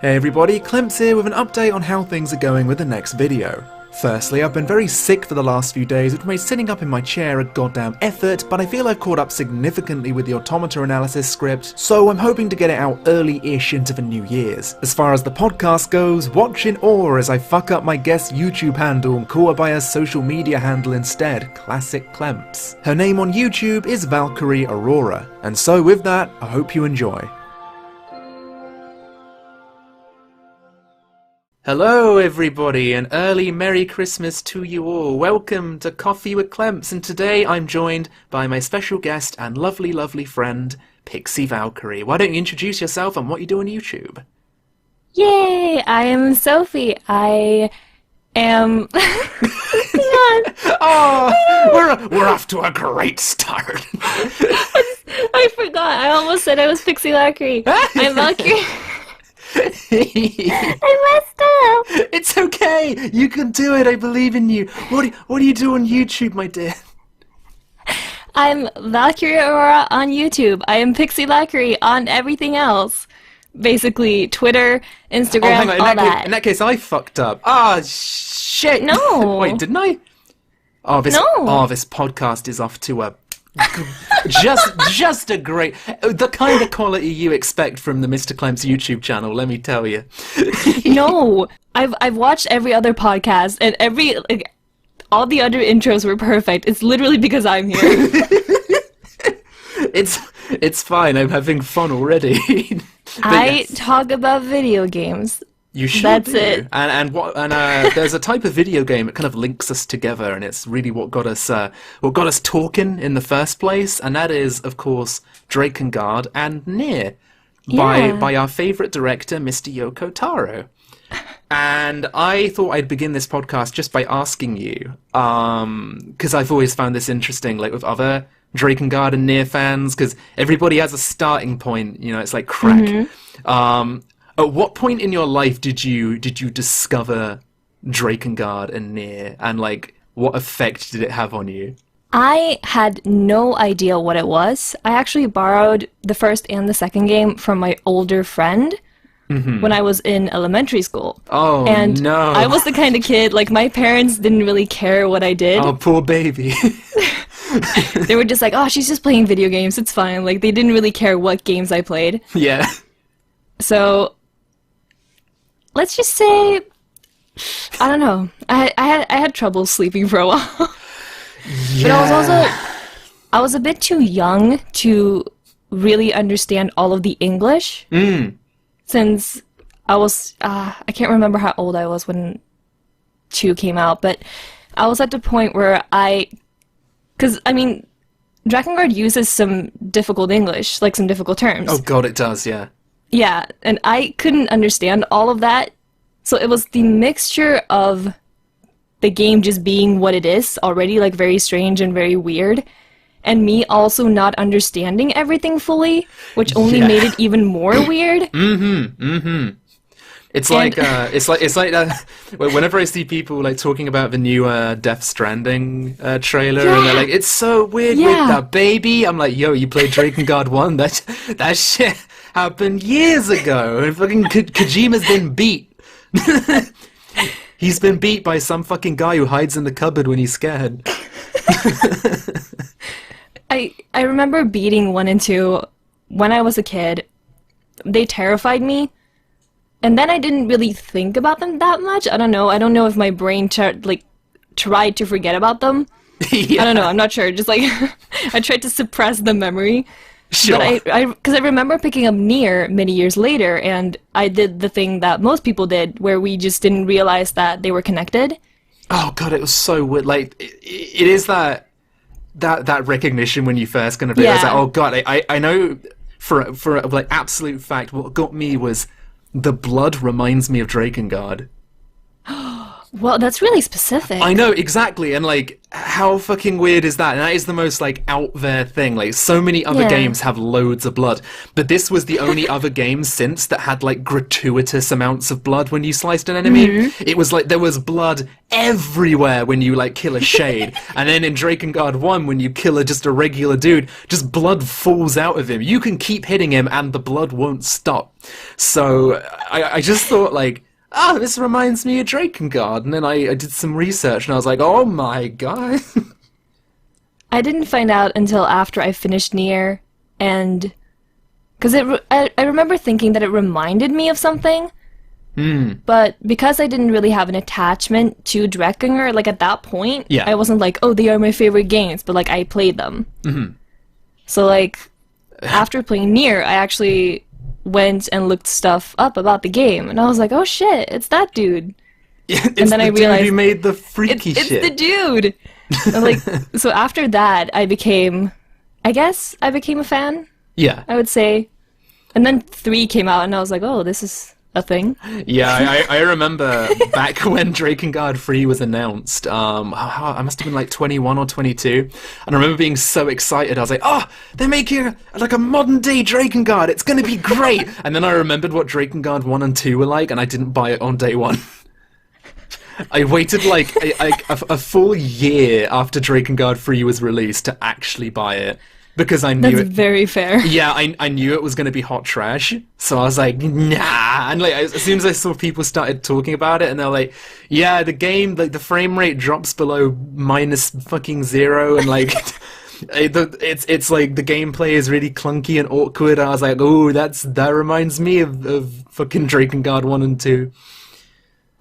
Hey everybody, Clemps here with an update on how things are going with the next video. Firstly, I've been very sick for the last few days, which made sitting up in my chair a goddamn effort, but I feel I've caught up significantly with the automata analysis script, so I'm hoping to get it out early-ish into the new year's. As far as the podcast goes, watch in awe as I fuck up my guest's YouTube handle and call her by her social media handle instead, Classic Clemps. Her name on YouTube is ValkyrieAurora, and so with that, I hope you enjoy. Hello everybody, an early Merry Christmas to you all. Welcome to Coffee with Clemps, and today I'm joined by my special guest and lovely, lovely friend, Pixie Valkyrie. Why don't you introduce yourself and what you do on YouTube? Yay! I am Sophie. I am... Oh, we're off to a great start. I forgot. I almost said I was Pixie Valkyrie. I'm Valkyrie. I messed up! It's okay! You can do it, I believe in you! What do you do on YouTube, my dear? I'm ValkyrieAurora on YouTube. I am Pixie Valkyrie on everything else. Basically, Twitter, Instagram, hang on. all that. In that case, I fucked up. Ah, shit! No! Wait, didn't I? Oh, this podcast is off to a... just a great, the kind of quality you expect from the Mr. Clemps YouTube channel, let me tell you. No, I've watched every other podcast and all the other intros were perfect. It's literally because I'm here. It's fine. I'm having fun already. I talk about video games. You should. That's it. And there's a type of video game that kind of links us together, and it's really what got us talking in the first place, and that is, of course, Drakengard and Nier, by our favorite director, Mr. Yoko Taro. And I thought I'd begin this podcast just by asking you, because I've always found this interesting, like with other Drakengard and Nier fans, because everybody has a starting point. You know, it's like crack. Mm-hmm. At what point in your life did you discover Drakengard and Nier, and like what effect did it have on you? I had no idea what it was. I actually borrowed the first and the second game from my older friend when I was in elementary school. Oh, and no. I was the kind of kid, like, my parents didn't really care what I did. Oh, poor baby. They were just like, oh, she's just playing video games, it's fine. Like, they didn't really care what games I played. Yeah. So... let's just say, I don't know. I had trouble sleeping for a while. Yeah. But I was a bit too young to really understand all of the English. Since I was, I can't remember how old I was when 2 came out, but I was at the point where because, I mean, Drakengard uses some difficult English, like some difficult terms. Oh god, it does, yeah. Yeah, and I couldn't understand all of that, so it was the mixture of the game just being what it is already, like very strange and very weird, and me also not understanding everything fully, which only made it even more weird. It's like whenever I see people like talking about the new Death Stranding trailer, and they're like, "It's so weird with that baby." I'm like, "Yo, you played Drakengard 1? That shit happened years ago, and fucking Kojima's been beat." He's been beat by some fucking guy who hides in the cupboard when he's scared. I remember beating 1 and 2 when I was a kid. They terrified me. And then I didn't really think about them that much. I don't know. I don't know if my brain tried to forget about them. Yeah. I don't know. I'm not sure. Just like I tried to suppress the memory. Sure. But because I remember picking up Nier many years later, and I did the thing that most people did, where we just didn't realize that they were connected. Oh god, it was so weird. Like it is that recognition when you first kind of realize that. Oh god, I know for like absolute fact what got me was the blood reminds me of Drakengard. Well, that's really specific. I know, exactly, and like, how fucking weird is that? And that is the most like out there thing. Like, so many other games have loads of blood, but this was the only other game since that had like gratuitous amounts of blood when you sliced an enemy. It was like there was blood everywhere when you like kill a shade, and then in Drakengard 1 when you kill just a regular dude, just blood falls out of him. You can keep hitting him and the blood won't stop. So I just thought like, this reminds me of Drakengard, and then I did some research and I was like, oh my god. I didn't find out until after I finished Nier, and because I remember thinking that it reminded me of something, but because I didn't really have an attachment to Drakengard, like at that point, I wasn't like, oh, they are my favorite games, but like I played them. So like after playing Nier, I actually went and looked stuff up about the game, and I was like, oh shit, it's that dude. And then I realized dude who made the freaky shit. It's the dude. And like, so after that, I guess I became a fan. Yeah, I would say. And then 3 came out, and I was like, oh, this is a thing. Yeah, I remember back when Drakengard 3 was announced. I must have been like 21 or 22, and I remember being so excited. I was like, oh, they're making like a modern day Drakengard. It's gonna be great. And then I remembered what Drakengard 1 and 2 were like, and I didn't buy it on day one. I waited like a full year after Drakengard 3 was released to actually buy it. Because I knew That's very fair. Yeah, I knew it was going to be hot trash, so I was like, nah. And like, as soon as I saw people started talking about it, and they're like, yeah, the game, like the frame rate drops below minus fucking 0, and like, it's like the gameplay is really clunky and awkward. I was like, oh, that reminds me of fucking Drakengard 1 and 2.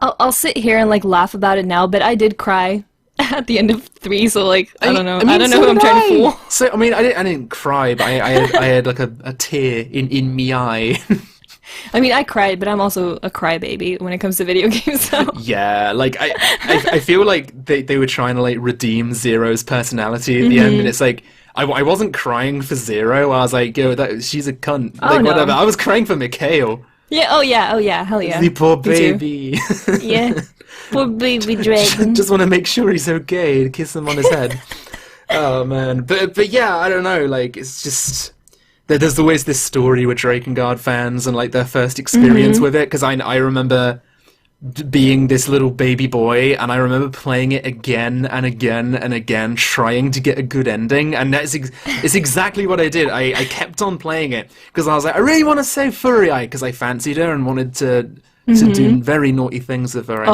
I'll sit here and like laugh about it now, but I did cry at the end of 3, so like I don't know. I don't know who I'm trying to fool. So I mean, I didn't cry, but I had like a tear in me eye. I mean, I cried, but I'm also a crybaby when it comes to video games. So. Yeah, like I feel like they were trying to like redeem Zero's personality at the end, and it's like I wasn't crying for Zero. I was like, yo, she's a cunt. Like whatever. I was crying for Mikhail. Yeah. Oh yeah. Hell yeah. The poor baby. Yeah. Poor baby dragon. Just want to make sure he's okay. Kiss him on his head. Oh man, but yeah, I don't know. Like, it's just there's always this story with Drakengard fans and like their first experience with it. Because I remember being this little baby boy, and I remember playing it again and again and again, trying to get a good ending. And it's exactly what I did. I kept on playing it because I was like, I really want to save Furii because I fancied her and wanted to do very naughty things with her.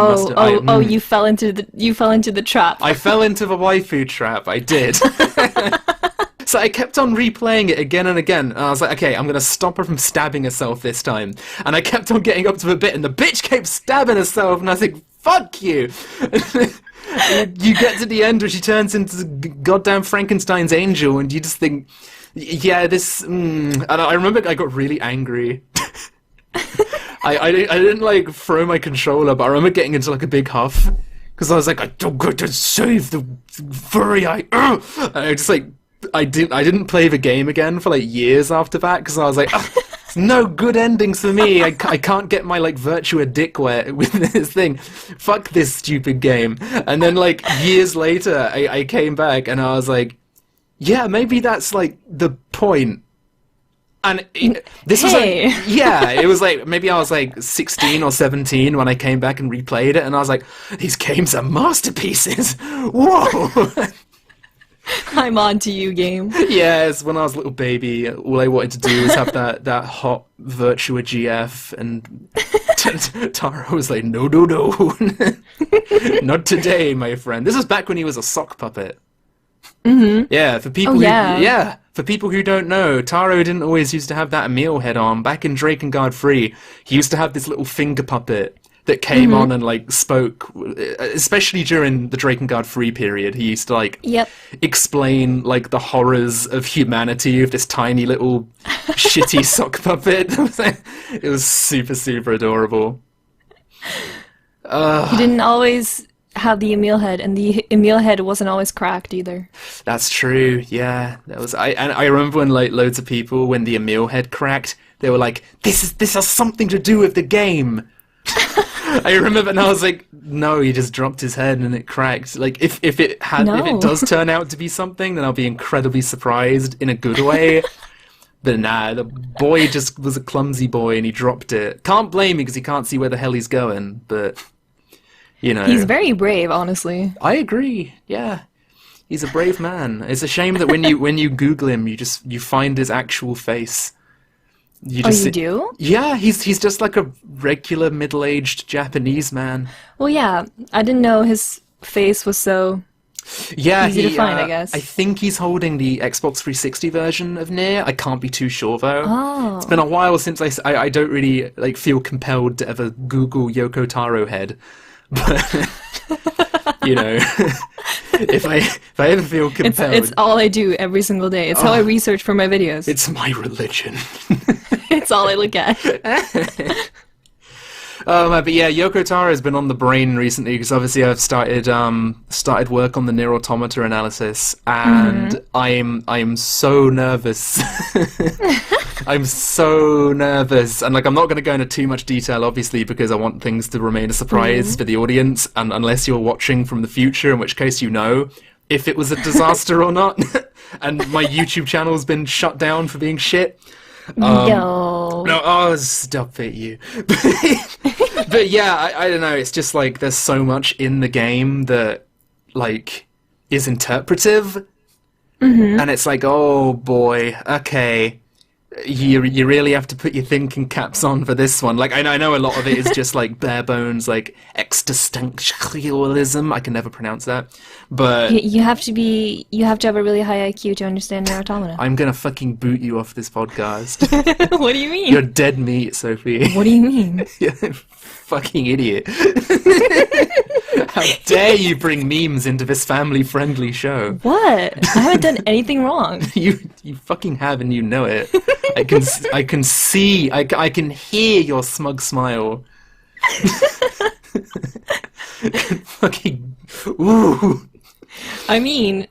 You fell into the trap. I fell into the waifu trap. I did. So I kept on replaying it again and again, and I was like, okay, I'm gonna stop her from stabbing herself this time. And I kept on getting up to the bit, and the bitch kept stabbing herself, and I was like, fuck you! You get to the end where she turns into goddamn Frankenstein's angel, and you just think, yeah, this... And I remember I got really angry. I didn't like throw my controller, but I remember getting into like a big huff, because I was like, I don't get to save the furry, and I just like... I didn't play the game again for like years after that because I was like, no good endings for me. I can't get my like Virtua dick wet with this thing. Fuck this stupid game. And then like years later, I came back and I was like, yeah, maybe that's like the point. And this was like, yeah, it was like, maybe I was like 16 or 17 when I came back and replayed it, and I was like, these games are masterpieces. Whoa. I'm on to you, game. Yes, when I was a little baby, all I wanted to do was have that hot Virtua GF, and Taro was like, no. Not today, my friend. This was back when he was a sock puppet. Yeah, for people for people who don't know, Taro didn't always used to have that Emil head on. Back in Drakengard 3, he used to have this little finger puppet that came on and like spoke, especially during the Drakengard 3 period. He used to like explain like the horrors of humanity with this tiny little shitty sock puppet. It was super, super adorable. He didn't always have the Emil head, and the Emil head wasn't always cracked either. That's true. Yeah, that was. I remember when like loads of people, when the Emil head cracked, they were like, "This has something to do with the game." I remember, and I was like, no, he just dropped his head and it cracked. Like, if it No. does turn out to be something, then I'll be incredibly surprised in a good way. But nah, the boy just was a clumsy boy and he dropped it. Can't blame him because he can't see where the hell he's going, but, you know. He's very brave, honestly. I agree, yeah. He's a brave man. It's a shame that when you Google him, you find his actual face. You Oh, you do? Yeah, he's just like a regular middle-aged Japanese man. Well, yeah. I didn't know his face was so... Yeah, Easy to find, I guess. I think he's holding the Xbox 360 version of Nier. I can't be too sure though. Oh. It's been a while since I don't really like feel compelled to ever Google Yoko Taro head, but you know, if I ever feel compelled, It's all I do every single day. It's how I research for my videos. it's my religion. It's all I look at. But yeah, Yoko Taro has been on the brain recently because obviously I've started work on the Nier Automata analysis, and I'm so nervous. I'm so nervous, and like I'm not going to go into too much detail, obviously, because I want things to remain a surprise for the audience, and unless you're watching from the future, in which case you know if it was a disaster or not, and my YouTube channel's been shut down for being shit. No. No, oh, stop it, you. But yeah, I don't know, it's just like there's so much in the game that, like, is interpretive. And it's like, oh boy, okay. You really have to put your thinking caps on for this one. Like, I know a lot of it is just like bare bones, like existentialism. I can never pronounce that, but You have to have a really high IQ to understand Nier Automata. I'm gonna fucking boot you off this podcast. What do you mean? You're dead meat, Sophie. What do you mean? You're a fucking idiot. How dare you bring memes into this family-friendly show? What? I haven't done anything wrong. You fucking have, and you know it. I can see, I can hear your smug smile. Fucking, ooh. I mean,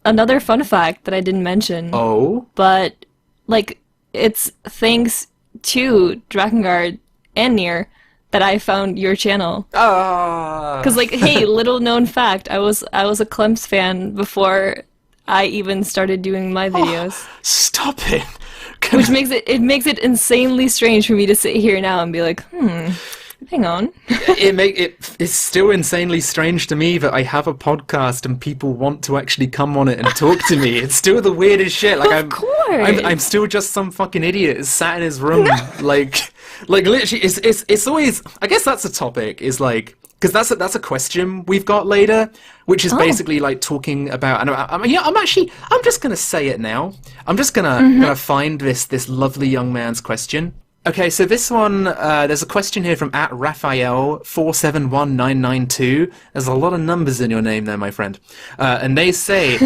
another fun fact that I didn't mention, Oh? but, like, it's thanks to Drakengard and Nier that I found your channel. Ah. Because, like, hey, little known fact, I was a Clemps fan before I even started doing my videos. Stop it. Which makes it insanely strange for me to sit here now and be like, hang on. It's still insanely strange to me that I have a podcast and people want to actually come on it and talk to me. It's still the weirdest shit. Like Of course. I'm still just some fucking idiot sat in his room, like literally. It's always. I guess that's a topic. Is like. Because that's a question we've got later, which is basically like talking about. And I'm just gonna say it now. I'm just gonna find this lovely young man's question. Okay, so this one, there's a question here from @Raphael471992. There's a lot of numbers in your name there, my friend. And they say,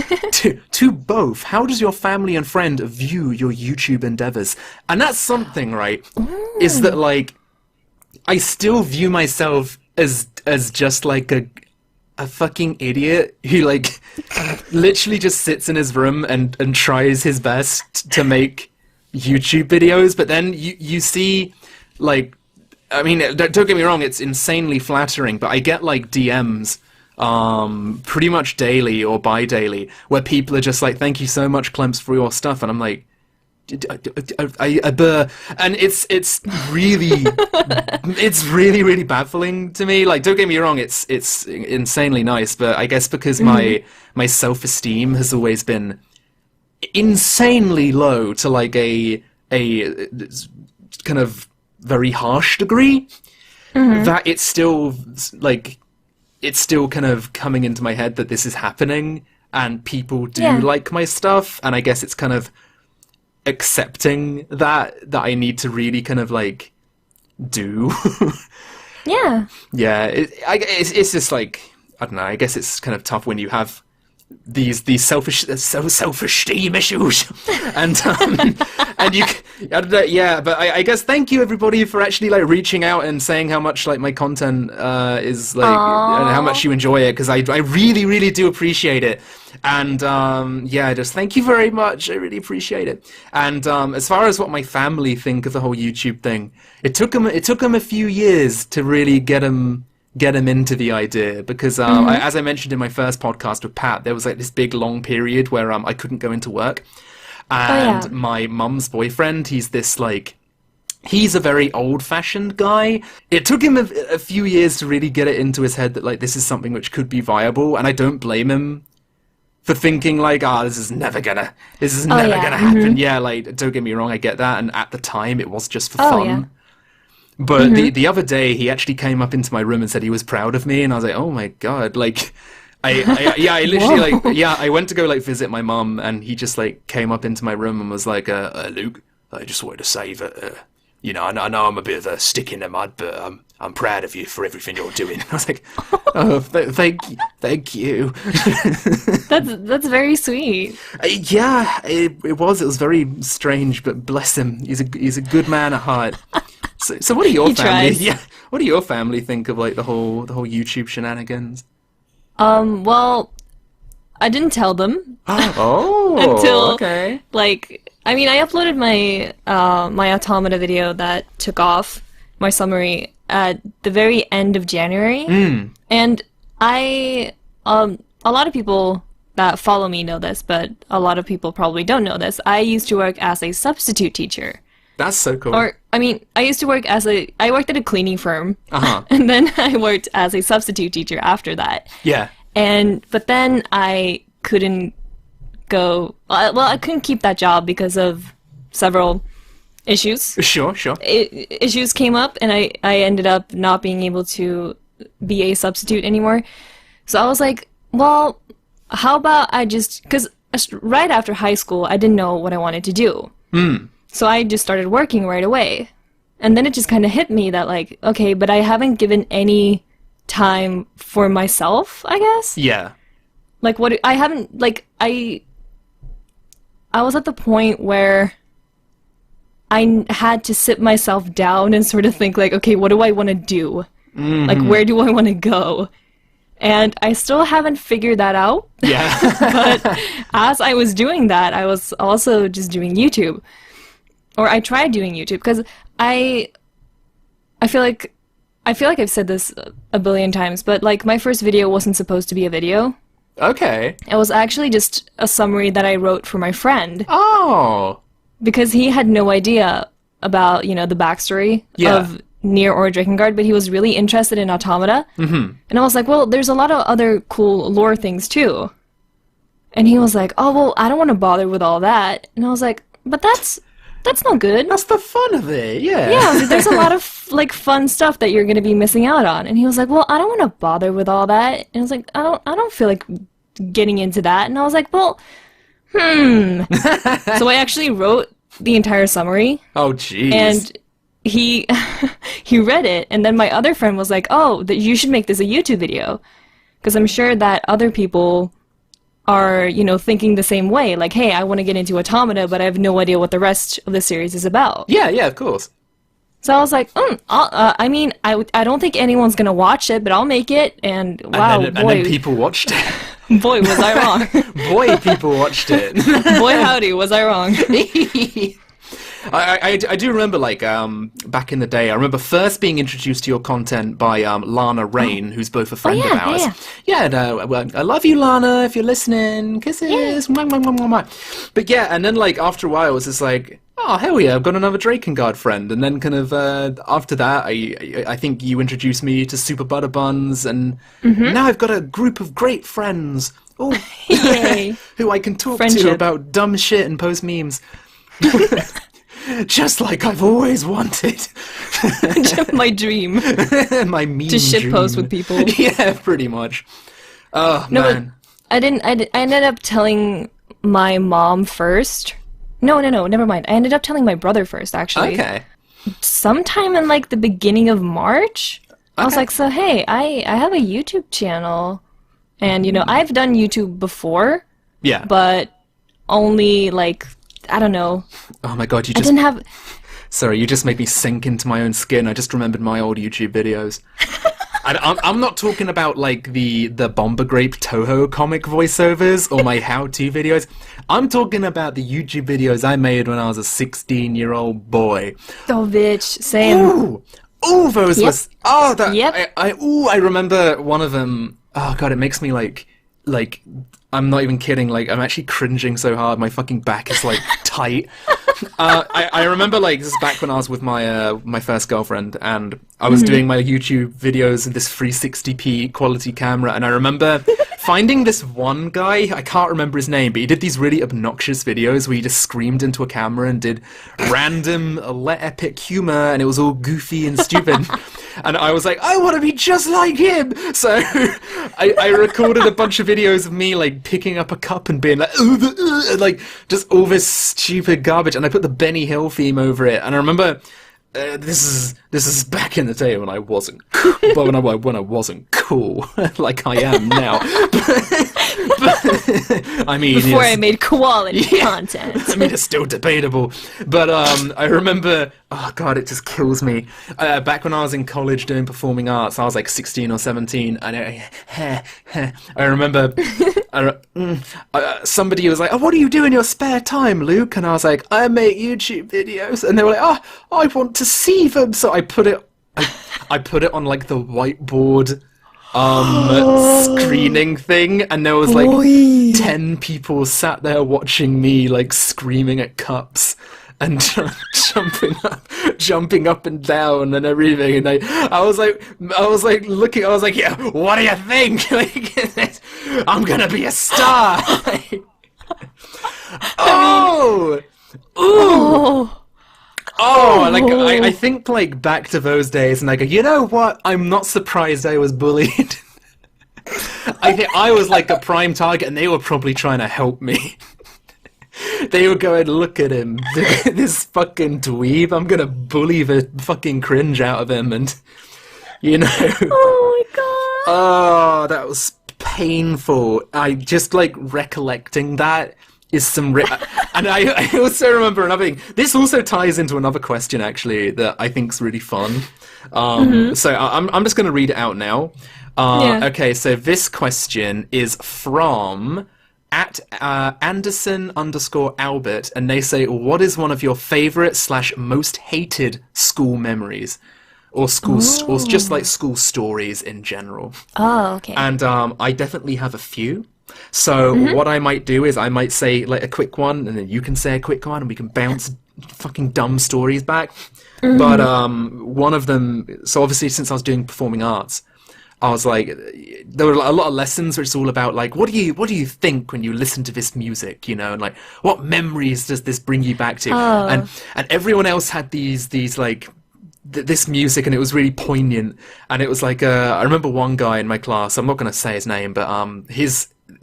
to both, how does your family and friend view your YouTube endeavors? And that's something, right? Is that like, I still view myself as just like a fucking idiot who like literally just sits in his room and tries his best to make YouTube videos, but then you see like, I mean, don't get me wrong, it's insanely flattering, but I get like DMs pretty much daily or bi-daily where people are just like, thank you so much, Clemps, for your stuff, and I'm like, and it's really baffling to me. Like, don't get me wrong, it's insanely nice, but I guess because my self-esteem has always been insanely low to like a kind of very harsh degree, that it's still kind of coming into my head that this is happening and people do like my stuff, and I guess it's kind of accepting that I need to really kind of like do. Yeah. Yeah, it's just like, I don't know, I guess it's kind of tough when you have these self-esteem issues, and and I don't know, yeah. But I guess thank you everybody for actually like reaching out and saying how much like my content is like and how much you enjoy it, because I really do appreciate it. And yeah, just thank you very much. I really appreciate it. And as far as what my family think of the whole YouTube thing, it took them a few years to really get them into the idea, because as I mentioned in my first podcast with Pat, there was like this big long period where I couldn't go into work, and my mum's boyfriend, he's a very old-fashioned guy. It took him a few years to really get it into his head that like this is something which could be viable, and I don't blame him for thinking like, this is never gonna happen. Yeah, like, don't get me wrong, I get that, and at the time it was just for fun. Yeah. But the other day, he actually came up into my room and said he was proud of me, and I was like, oh my god, like, I literally, like, I went to go, like, visit my mum, and he just, like, came up into my room and was like, Luke, I just wanted to say that, you know, I know I'm a bit of a stick in the mud, but I'm proud of you for everything you're doing. I was like, oh, thank you. That's very sweet. Yeah, it was very strange, but bless him, he's a good man at heart. So what do your family? Tries. Yeah, what do your family think of like the whole YouTube shenanigans? Well, I didn't tell them. Oh, until okay. like, I mean, I uploaded my my Automata video that took off, my summary, at the very end of January, and I a lot of people that follow me know this, but a lot of people probably don't know this. I used to work as a substitute teacher. That's so cool. Or, I mean, I worked at a cleaning firm, Uh-huh. and then I worked as a substitute teacher after that. Yeah. But then I couldn't go, well, I couldn't keep that job because of several issues. Sure. Issues came up, and I ended up not being able to be a substitute anymore. So I was like, well, how about because right after high school, I didn't know what I wanted to do. So I just started working right away. And then it just kind of hit me that, like, okay, but I haven't given any time for myself, I guess? Yeah. Like, I was at the point where I had to sit myself down and sort of think, like, okay, what do I want to do? Like, where do I want to go? And I still haven't figured that out. Yeah. But as I was doing that, I was also just doing YouTube. Or I tried doing YouTube, because I feel like I've said this a billion times, but like my first video wasn't supposed to be a video. Okay. It was actually just a summary that I wrote for my friend. Oh. Because he had no idea about, you know, the backstory of Nier or Drakengard, but he was really interested in Automata. And I was like, well, there's a lot of other cool lore things too. And he was like, oh, well, I don't want to bother with all that. And I was like, but that's not good. That's the fun of it, yeah. Yeah, there's a lot of, like, fun stuff that you're going to be missing out on. And he was like, well, I don't want to bother with all that. And I was like, I don't feel like getting into that. And I was like, well, So I actually wrote the entire summary. Oh, jeez. And he read it. And then my other friend was like, oh, you should make this a YouTube video. Because I'm sure that other people are, you know, thinking the same way. Like, hey, I want to get into Automata, but I have no idea what the rest of the series is about. Yeah, of course. So I was like, I mean, I don't think anyone's going to watch it, but I'll make it. And wow, and then people watched it. Boy, was I wrong. Boy, people watched it. Boy, howdy, was I wrong. I do remember, like, back in the day, I remember first being introduced to your content by Lana Rain, who's both a friend of ours. Well, I love you, Lana, if you're listening. Kisses. Mwah, mwah, mwah, mwah, mwah. But yeah, and then, like, after a while, it was just like, oh, hell yeah, I've got another Drakengard friend. And then kind of, after that, I think you introduced me to Super Butter Buns, and now I've got a group of great friends. Oh, Yay. who I can talk to about dumb shit and post memes. Just like I've always wanted. My dream. My meme to dream. shitpost with people. Yeah, pretty much. Oh, no, man. But I ended up telling my mom first. No, never mind. I ended up telling my brother first, actually. Okay. Sometime in, like, the beginning of March. I was like, so, hey, I have a YouTube channel. And, I've done YouTube before, Yeah. but only, like, I don't know. Oh my god, I didn't have... Sorry, you just made me sink into my own skin. I just remembered my old YouTube videos. I'm not talking about, like, the Bomber Grape Toho comic voiceovers or my how-to videos. I'm talking about the YouTube videos I made when I was a 16-year-old boy. Oh, bitch. Same. Ooh, those was... Oh, that... Yep. I remember one of them... Oh, God, it makes me, like... I'm not even kidding, like, I'm actually cringing so hard, my fucking back is, like, tight. I remember, like, this is back when I was with my first girlfriend, and I was doing my YouTube videos in this 360p quality camera, and I remember finding this one guy, I can't remember his name, but he did these really obnoxious videos where he just screamed into a camera and did random epic humor, and it was all goofy and stupid. And I was like, I want to be just like him! So I recorded a bunch of videos of me, like, picking up a cup and being like, just all this stupid garbage. And I put the Benny Hill theme over it. And I remember, this is back in the day when I wasn't cool, when I wasn't cool, like I am now. But I mean... Before I made quality content. I mean, it's still debatable. But I remember... Oh, God, it just kills me. Back when I was in college doing performing arts, I was like 16 or 17, and I remember somebody was like, oh, what do you do in your spare time, Luke? And I was like, I make YouTube videos. And they were like, oh, I want to see them. So I put it on, like, the whiteboard screening thing, and there was, like, 10 people sat there watching me, like, screaming at cups and jumping up and down and everything, and I was like looking, I was like, yeah, what do you think? Like, I'm gonna be a star. I think, like, back to those days, and I go, you know what? I'm not surprised I was bullied. I think I was, like, a prime target, and they were probably trying to help me. They were going, look at him, this fucking dweeb, I'm gonna bully the fucking cringe out of him, and, Oh my god. Oh, that was painful. I just, like, recollecting that is some... And I also remember another thing. This also ties into another question, actually, that I think's really fun. So I'm just gonna read it out now. Okay, so this question is from... at Anderson_Albert, and they say, what is one of your favorite/most hated school memories, or or just like school stories in general? Oh, okay. And I definitely have a few. So what I might do is I might say, like, a quick one, and then you can say a quick one, and we can bounce fucking dumb stories back. But one of them, so obviously since I was doing performing arts, I was like, there were a lot of lessons where it's all about, like, what do you think when you listen to this music, and, like, what memories does this bring you back to? And everyone else had these like, this music, and it was really poignant. And it was like, I remember one guy in my class, I'm not going to say his name, but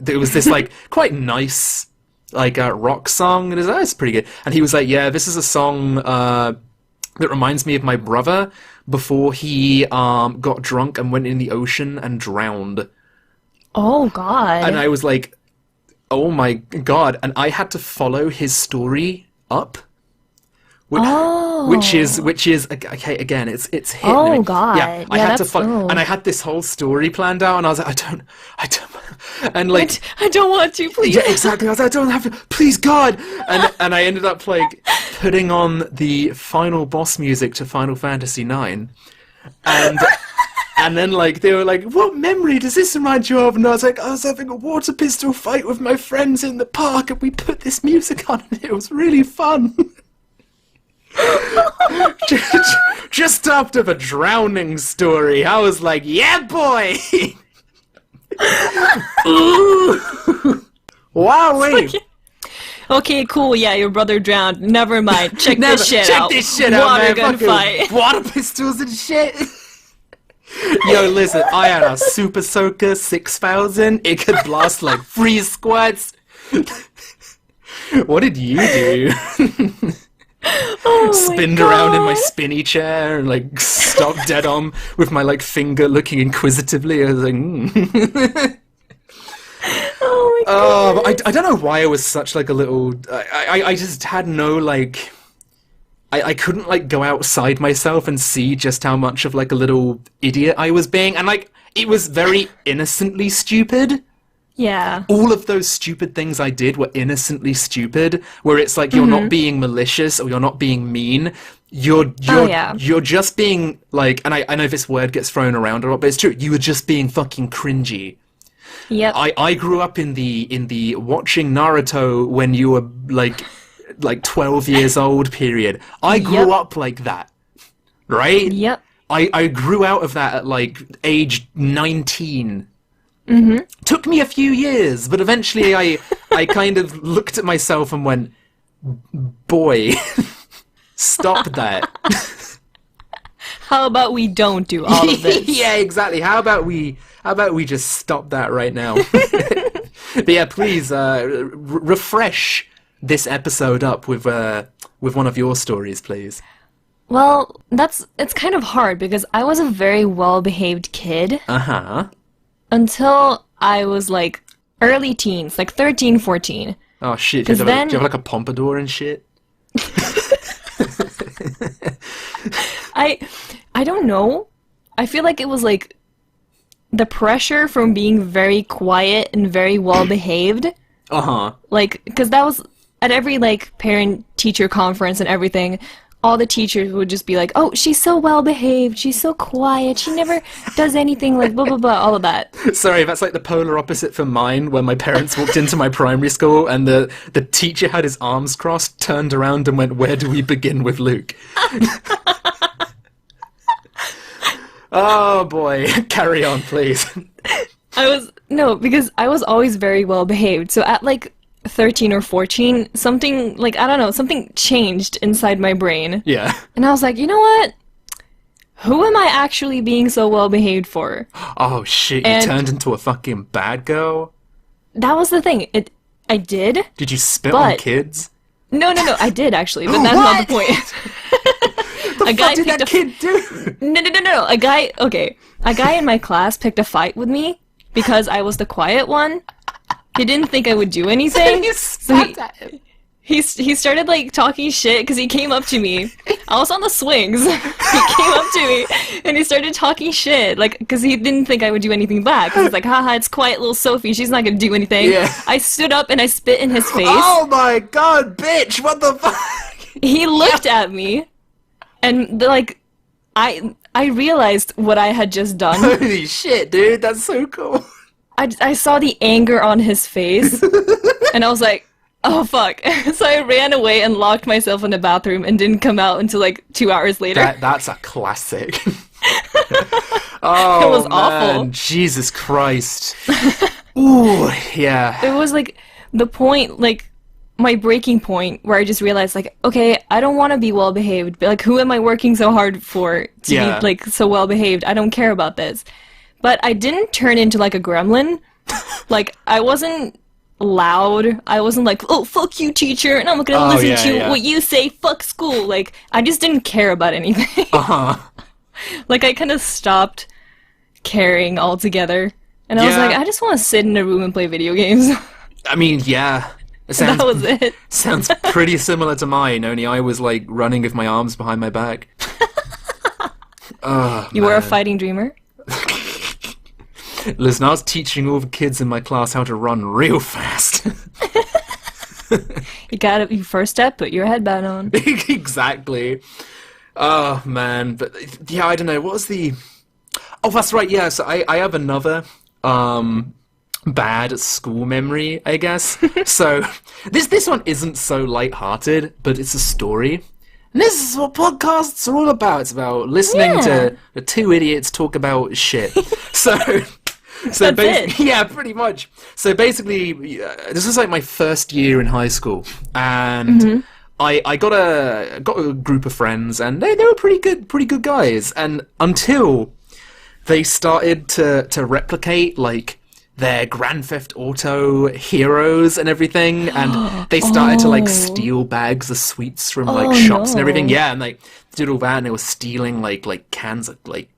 there was this, like, quite nice, like, rock song, and it's pretty good. And he was like, yeah, this is a song that reminds me of my brother before he got drunk and went in the ocean and drowned. Oh, God. And I was like, oh my God. And I had to follow his story up. Which is okay, again, it's hit. Oh, God. Yeah, I had to follow, and I had this whole story planned out, and I was like, I don't, and, like, I don't want to, please. Yeah, exactly. I was like, I don't have to, please, God. And I ended up, like, putting on the final boss music to Final Fantasy IX, and then, like, they were like, what memory does this remind you of? And I was like, I was having a water pistol fight with my friends in the park, and we put this music on, and it was really fun. Just after the drowning story, I was like, yeah, boy. Wowee. Okay, cool. Yeah, your brother drowned. Never mind. Check this shit out. Check this shit out, Water man. gun fight. Water pistols and shit. Yo, listen, I had a Super Soaker 6000. It could blast like 3 squads. What did you do? Spinned around in my spinny chair and, like, stopped dead on with my, like, finger looking inquisitively. I was like, Oh my Oh, god. but I don't know why I was such like a little. I just had no like. I couldn't like go outside myself and see just how much of like a little idiot I was being, and like it was very innocently stupid. Yeah. All of those stupid things I did were innocently stupid, where it's like you're not being malicious or you're not being mean. You're just being like, and I know this word gets thrown around a lot, but it's true. You were just being fucking cringy. Yep. I grew up in the watching Naruto when you were like 12 years old period. I grew up like that, right? Yep. I grew out of that at like age 19. Took me a few years, but eventually I kind of looked at myself and went, boy, stop that. How about we don't do all of this? Yeah, exactly. How about we just stop that right now? But yeah, please refresh this episode up with one of your stories, please. Well, it's kind of hard because I was a very well-behaved kid Uh-huh. until I was like early teens, like 13, 14. Oh shit, do you 'Cause have then- like a pompadour and shit? I don't know. I feel like it was like the pressure from being very quiet and very well-behaved. Uh-huh. Like, because that was at every like parent-teacher conference and everything. All the teachers would just be like, "Oh, she's so well behaved. She's so quiet. She never does anything like blah blah blah." All of that. Sorry, that's like the polar opposite from mine, when my parents walked into my primary school and the teacher had his arms crossed, turned around and went, "Where do we begin with Luke?" Oh boy, carry on, please. Because I was always very well behaved. So at like 13 or 14, something like, I don't know, something changed inside my brain. Yeah. And I was like, you know what? Who am I actually being so well behaved for? Oh shit, you And- turned into a fucking bad girl? That was the thing. I did. Did you spit on But- kids? No, I did actually, but that's not the point. The a guy fuck did picked that kid do? No. A guy in my class picked a fight with me because I was the quiet one. He didn't think I would do anything. You so spat at him. he started like talking shit because he came up to me. I was on the swings. He came up to me and he started talking shit, like because he didn't think I would do anything back. 'Cause he's like, haha, it's quiet little Sophie. She's not gonna do anything. Yeah. I stood up and I spit in his face. Oh my god, bitch! What the fuck? He looked at me, and like, I realized what I had just done. Holy shit, dude! That's so cool. I saw the anger on his face, and I was like, oh fuck. So I ran away and locked myself in the bathroom and didn't come out until like 2 hours later. That's a classic. Oh, It was man. awful. Jesus Christ. Ooh, yeah. It was like the point, like my breaking point where I just realized like, okay, I don't want to be well behaved, but like who am I working so hard for to Yeah. be like so well behaved? I don't care about this. But I didn't turn into like a gremlin. Like I wasn't loud. I wasn't like, oh fuck you teacher, and I'm not gonna listen to what you say, fuck school. Like I just didn't care about anything. Uh-huh. Like I kind of stopped caring altogether. And I was Yeah. like, I just want to sit in a room and play video games. I mean, yeah. It sounds, That was it. sounds pretty similar to mine, only I was like running with my arms behind my back. Oh, You were a man. fighting dreamer? Listen, I was teaching all the kids in my class how to run real fast. You gotta, your first step, put your headband on. Exactly. Oh, man. But, yeah, I don't know. What was the... Oh, that's right, yeah. So I have another bad school memory, I guess. So this one isn't so lighthearted, but it's a story. And this is what podcasts are all about. It's about listening to the two idiots talk about shit. So... So That's it. yeah, pretty much. So basically, this was like my first year in high school, and I got a group of friends, and they were pretty good guys. And until they started to replicate like their Grand Theft Auto heroes and everything, and they started to like steal bags of sweets from like shops and everything. no. Yeah, and like did all that, and they were stealing like cans of like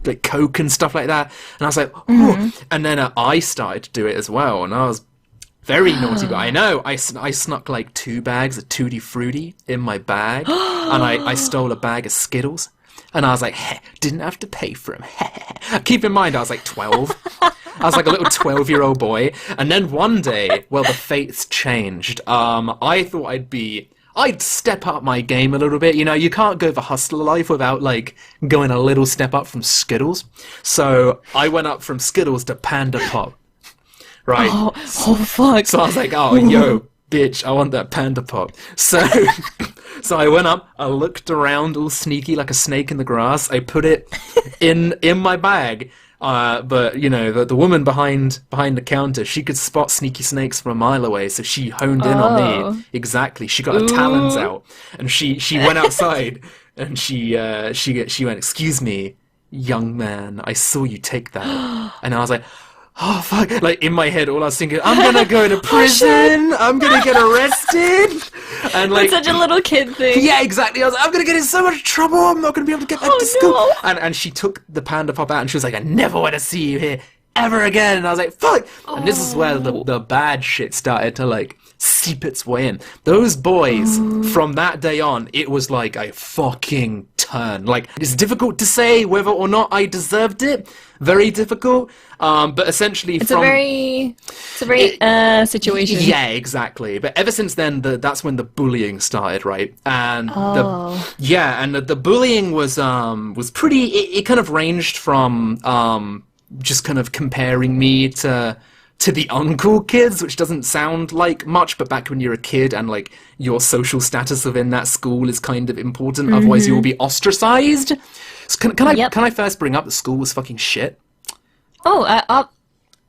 like Coke and stuff like that. And I was like, oh. And then I started to do it as well. And I was very naughty, but I know I snuck like 2 bags of Tutti Frutti in my bag, and I stole a bag of Skittles. And I was like, didn't have to pay for them. Keep in mind, I was like 12. I was like a little 12-year-old boy. And then one day, well, the fates changed. I thought I'd step up my game a little bit. You know, you can't go the hustler life without, like, going a little step up from Skittles. So I went up from Skittles to Panda Pop. Right? Oh, fuck. So I was like, oh, yo, bitch, I want that Panda Pop. So... So I went up, I looked around all sneaky like a snake in the grass. I put it in my bag. But, you know, the woman behind the counter, she could spot sneaky snakes from a mile away, so she honed in on me. Exactly. She got her talons out, and she went outside, and she went, "Excuse me, young man, I saw you take that." And I was like, oh, fuck. Like, in my head, all I was thinking, I'm gonna go to prison, I'm gonna get arrested. And, like, it's such a little kid thing. Yeah, exactly. I was like, I'm gonna get in so much trouble, I'm not gonna be able to get back to school. No. And she took the Panda Pop out, and she was like, I never want to see you here ever again. And I was like, fuck. And this is where the bad shit started to, like, seep its way in. Those boys, from that day on, it was like a fucking turn. Like, it's difficult to say whether or not I deserved it. Very difficult. But essentially it's a very situation. Yeah, exactly. But ever since then, that's when the bullying started, right? And the bullying was pretty. It kind of ranged from just kind of comparing me to the uncool kids, which doesn't sound like much, but back when you're a kid and, like, your social status within that school is kind of important, otherwise you will be ostracized. So can I first bring up that school was fucking shit? Oh,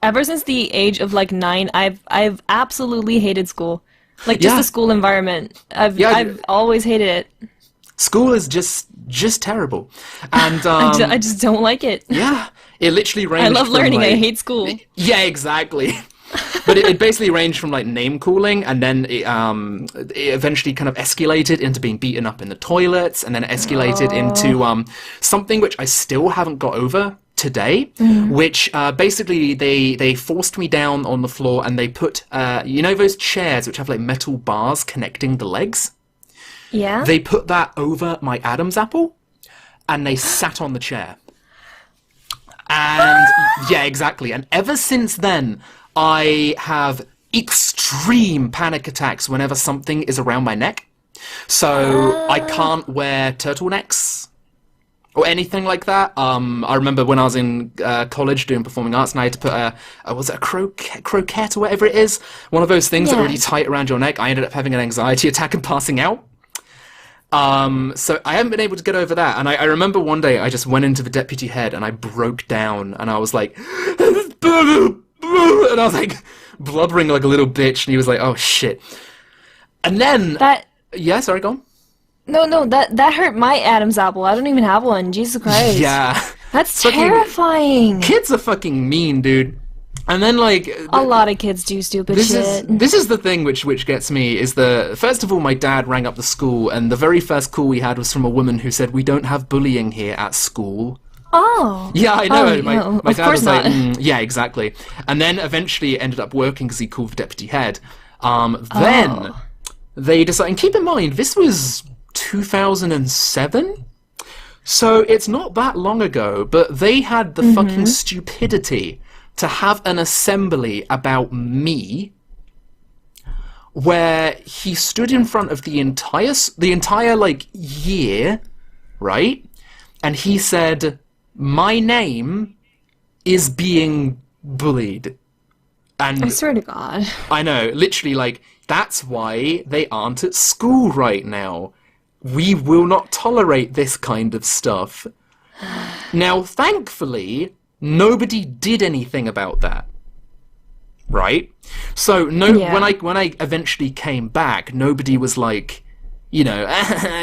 ever since the age of, like, 9, I've absolutely hated school. Like, just the school environment. I've always hated it. School is just terrible, and I just don't like it. Yeah, it literally ranged. I love learning. Like, I hate school. Yeah, exactly. But it basically ranged from, like, name calling, and then it eventually kind of escalated into being beaten up in the toilets, and then escalated into something which I still haven't got over today, which basically they forced me down on the floor, and they put you know those chairs which have, like, metal bars connecting the legs? Yeah. They put that over my Adam's apple, and they sat on the chair. And yeah, exactly. And ever since then, I have extreme panic attacks whenever something is around my neck. So I can't wear turtlenecks or anything like that. I remember when I was in college doing performing arts, and I had to put was it a croquette or whatever it is? One of those things that are really tight around your neck. I ended up having an anxiety attack and passing out. So I haven't been able to get over that. And I remember one day I just went into the deputy head and I broke down, and I was like, and I was like blubbering like a little bitch, and he was like, oh shit. And then yeah, sorry, go on. No, that hurt my Adam's apple. I don't even have one. Jesus Christ. Yeah. That's terrifying. Kids are fucking mean, dude. And then, like, a lot of kids do stupid shit. This is the thing which gets me, is first of all, my dad rang up the school, and the very first call we had was from a woman who said, we don't have bullying here at school. Oh. Yeah, I know. My dad was not. like, yeah, exactly. And then eventually it ended up working because he called the deputy head. Then they decided, and keep in mind, this was 2007? So it's not that long ago, but they had the fucking stupidity to have an assembly about me where he stood in front of the entire like year, right? And he said, my name is being bullied. And I swear to God. I know, literally, like, that's why they aren't at school right now. We will not tolerate this kind of stuff. Now, thankfully, nobody did anything about that, right? So when I eventually came back, nobody was like, you know,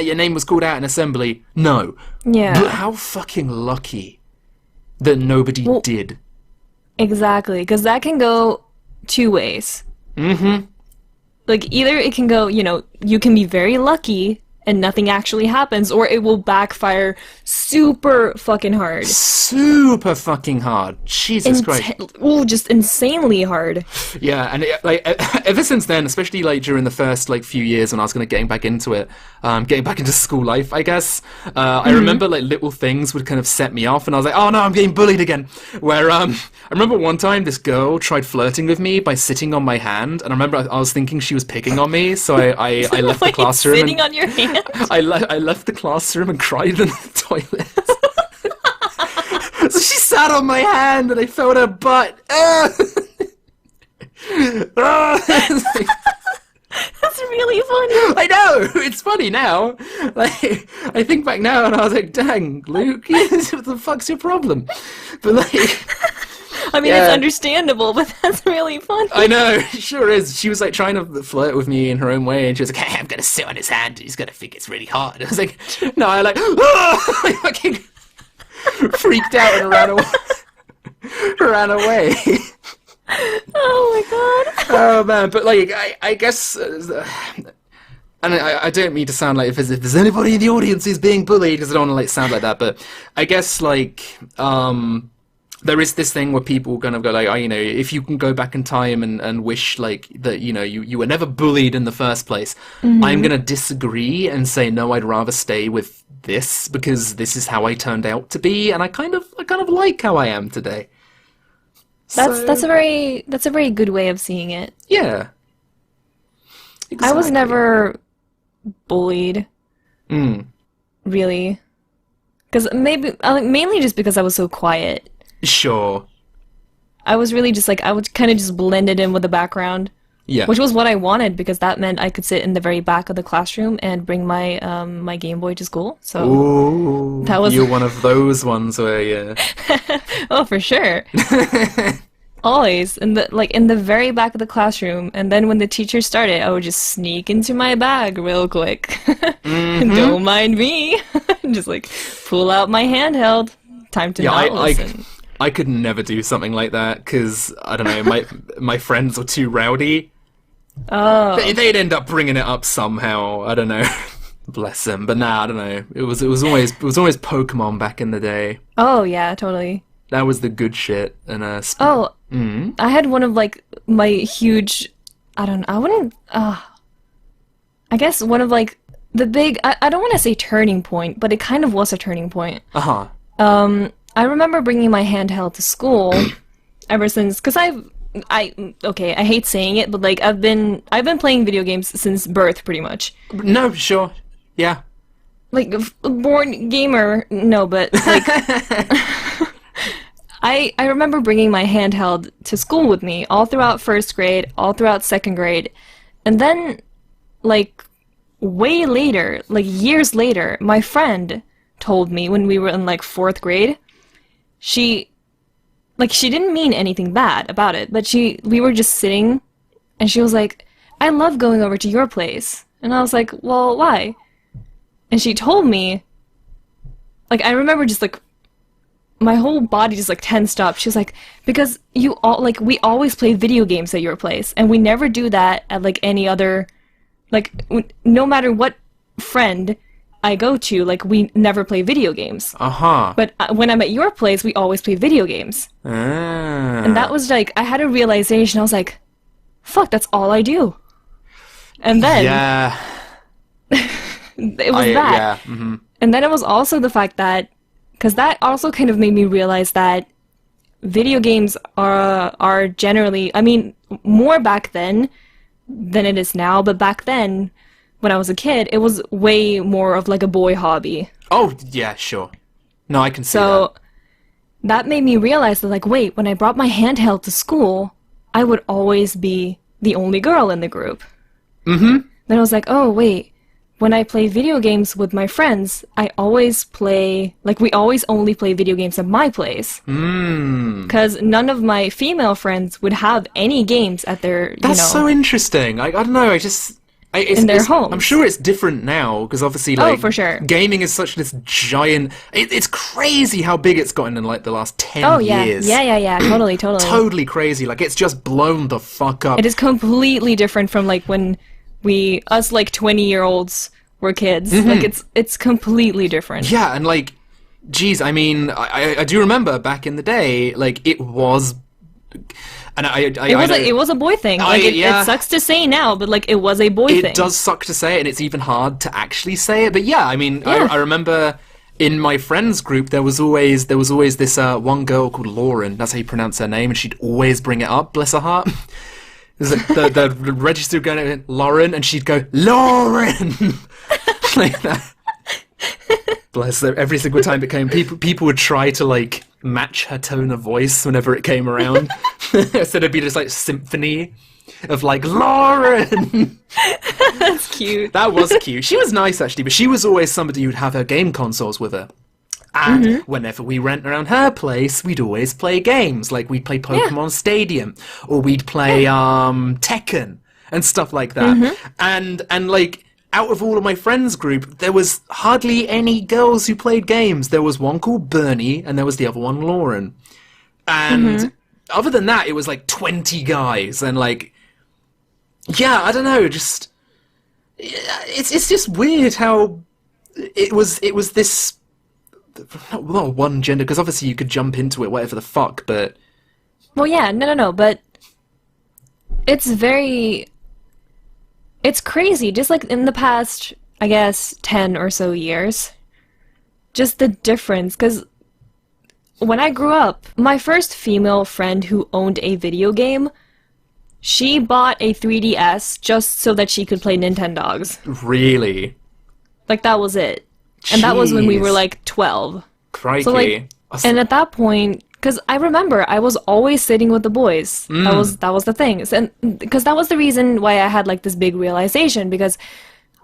your name was called out in assembly. No. Yeah. But how fucking lucky that nobody did. Exactly, because that can go two ways. Mm-hmm. Like, either it can go, you know, you can be very lucky and nothing actually happens, or it will backfire super fucking hard. Super fucking hard. Jesus Christ. Oh, just insanely hard. Yeah, and ever since then, especially like during the first like few years when I was getting back into it, getting back into school life, I guess, I remember like little things would kind of set me off, and I was like, oh no, I'm getting bullied again. Where I remember one time this girl tried flirting with me by sitting on my hand, and I remember I was thinking she was picking on me, so I left the classroom. Sitting on your hand? I left the classroom and cried in the toilet. So she sat on my hand and I felt her butt. That's really funny. I know, it's funny now. Like, I think back now and I was like, dang, Luke, what the fuck's your problem? But like, I mean, it's understandable, but that's really funny. I know, it sure is. She was like trying to flirt with me in her own way, and she was like, hey, I'm gonna sit on his hand, he's gonna think it's really hard. I was like, no, I like, I fucking freaked out and ran away. Oh my god. Oh man, but like, I guess, and I don't mean to sound like if there's anybody in the audience who's being bullied, because I don't want to like sound like that, but I guess like, there is this thing where people kind of go like, oh, you know, if you can go back in time and wish like that, you know, you were never bullied in the first place. I'm gonna disagree and say no, I'd rather stay with this because this is how I turned out to be, and I kind of like how I am today. That's a very good way of seeing it. Yeah. Exactly. I was never bullied. Really. Because mainly just because I was so quiet. Sure. I was really just like, I would kind of just blended in with the background. Yeah. Which was what I wanted, because that meant I could sit in the very back of the classroom and bring my my Game Boy to school. So ooh, that was you're one of those ones where yeah. Oh, for sure. Always in the very back of the classroom, and then when the teacher started, I would just sneak into my bag real quick. Don't mind me. Just like pull out my handheld. Time to not listen. I could never do something like that because I don't know, my friends were too rowdy. Oh, they'd end up bringing it up somehow. I don't know. Bless them. But nah, I don't know. It was always Pokemon back in the day. Oh yeah, totally. That was the good shit. And I had one of like my huge. I don't know. I wouldn't. I guess one of like the big. I don't want to say turning point, but it kind of was a turning point. I remember bringing my handheld to school ever since, because I hate saying it, but like I've been playing video games since birth, pretty much. No, sure, yeah. Like born gamer, no, but like I remember bringing my handheld to school with me all throughout first grade, all throughout second grade, and then like way later, like years later, my friend told me when we were in like fourth grade. She didn't mean anything bad about it, but we were just sitting, and she was like, I love going over to your place. And I was like, well, why? And she told me, like, I remember just like, my whole body just like tensed up. She was like, because we always play video games at your place, and we never do that at like any other, like, no matter what friend I go to, like, we never play video games. But when I'm at your place, we always play video games. And that was like, I had a realization. I was like, fuck, that's all I do. And then yeah, it was that. Yeah. And then it was also the fact that, because that also kind of made me realize that video games are generally, I mean, more back then than it is now, but back then, when I was a kid, it was way more of like a boy hobby. Oh, yeah, sure. No, I can see that. So that made me realize that, like, wait, when I brought my handheld to school, I would always be the only girl in the group. Then I was like, oh, wait, when I play video games with my friends, I always play, like, we always only play video games at my place. Because none of my female friends would have any games at their, That's so interesting. I don't know, in their homes. I'm sure it's different now, because obviously, like, for sure. Gaming is such this giant. It's crazy how big it's gotten in like the last 10 years. Yeah, totally. Totally crazy. Like, it's just blown the fuck up. It is completely different from like when us like 20-year-olds were kids. Like, it's completely different. Yeah, and like, geez, I mean, I do remember back in the day, like, it was, and it was a boy thing. Like, it sucks to say now, but like, it was a boy thing. It does suck to say it, and it's even hard to actually say it. But yeah, I mean, I remember in my friends group there was always this one girl called Lauren. That's how you pronounce her name, and she'd always bring it up. Bless her heart. The register would go Lauren, and she'd go Lauren like that. Bless her. Every single time it came, people would try to like match her tone of voice whenever it came around. So it'd be this like symphony of like Lauren. That's cute. That was cute. She was nice actually, but she was always somebody who'd have her game consoles with her. And whenever we went around her place, we'd always play games. Like, we'd play Pokemon Stadium, or we'd play Tekken, and stuff like that. And like, out of all of my friends group, there was hardly any girls who played games. There was one called Bernie, and there was the other one, Lauren. And other than that, it was like 20 guys, and like, yeah, I don't know, just, it's just weird how it was this, not one gender, because obviously you could jump into it, whatever the fuck, but... Well, yeah, no, but it's crazy, just like in the past, I guess, 10 or so years, just the difference, because when I grew up, my first female friend who owned a video game, she bought a 3DS just so that she could play Nintendogs. Really? Like, that was it. And that was when we were, like, 12. Crikey. So, like, and at that point, because I remember I was always sitting with the boys. That was the thing. And because that was the reason why I had, like, this big realization, because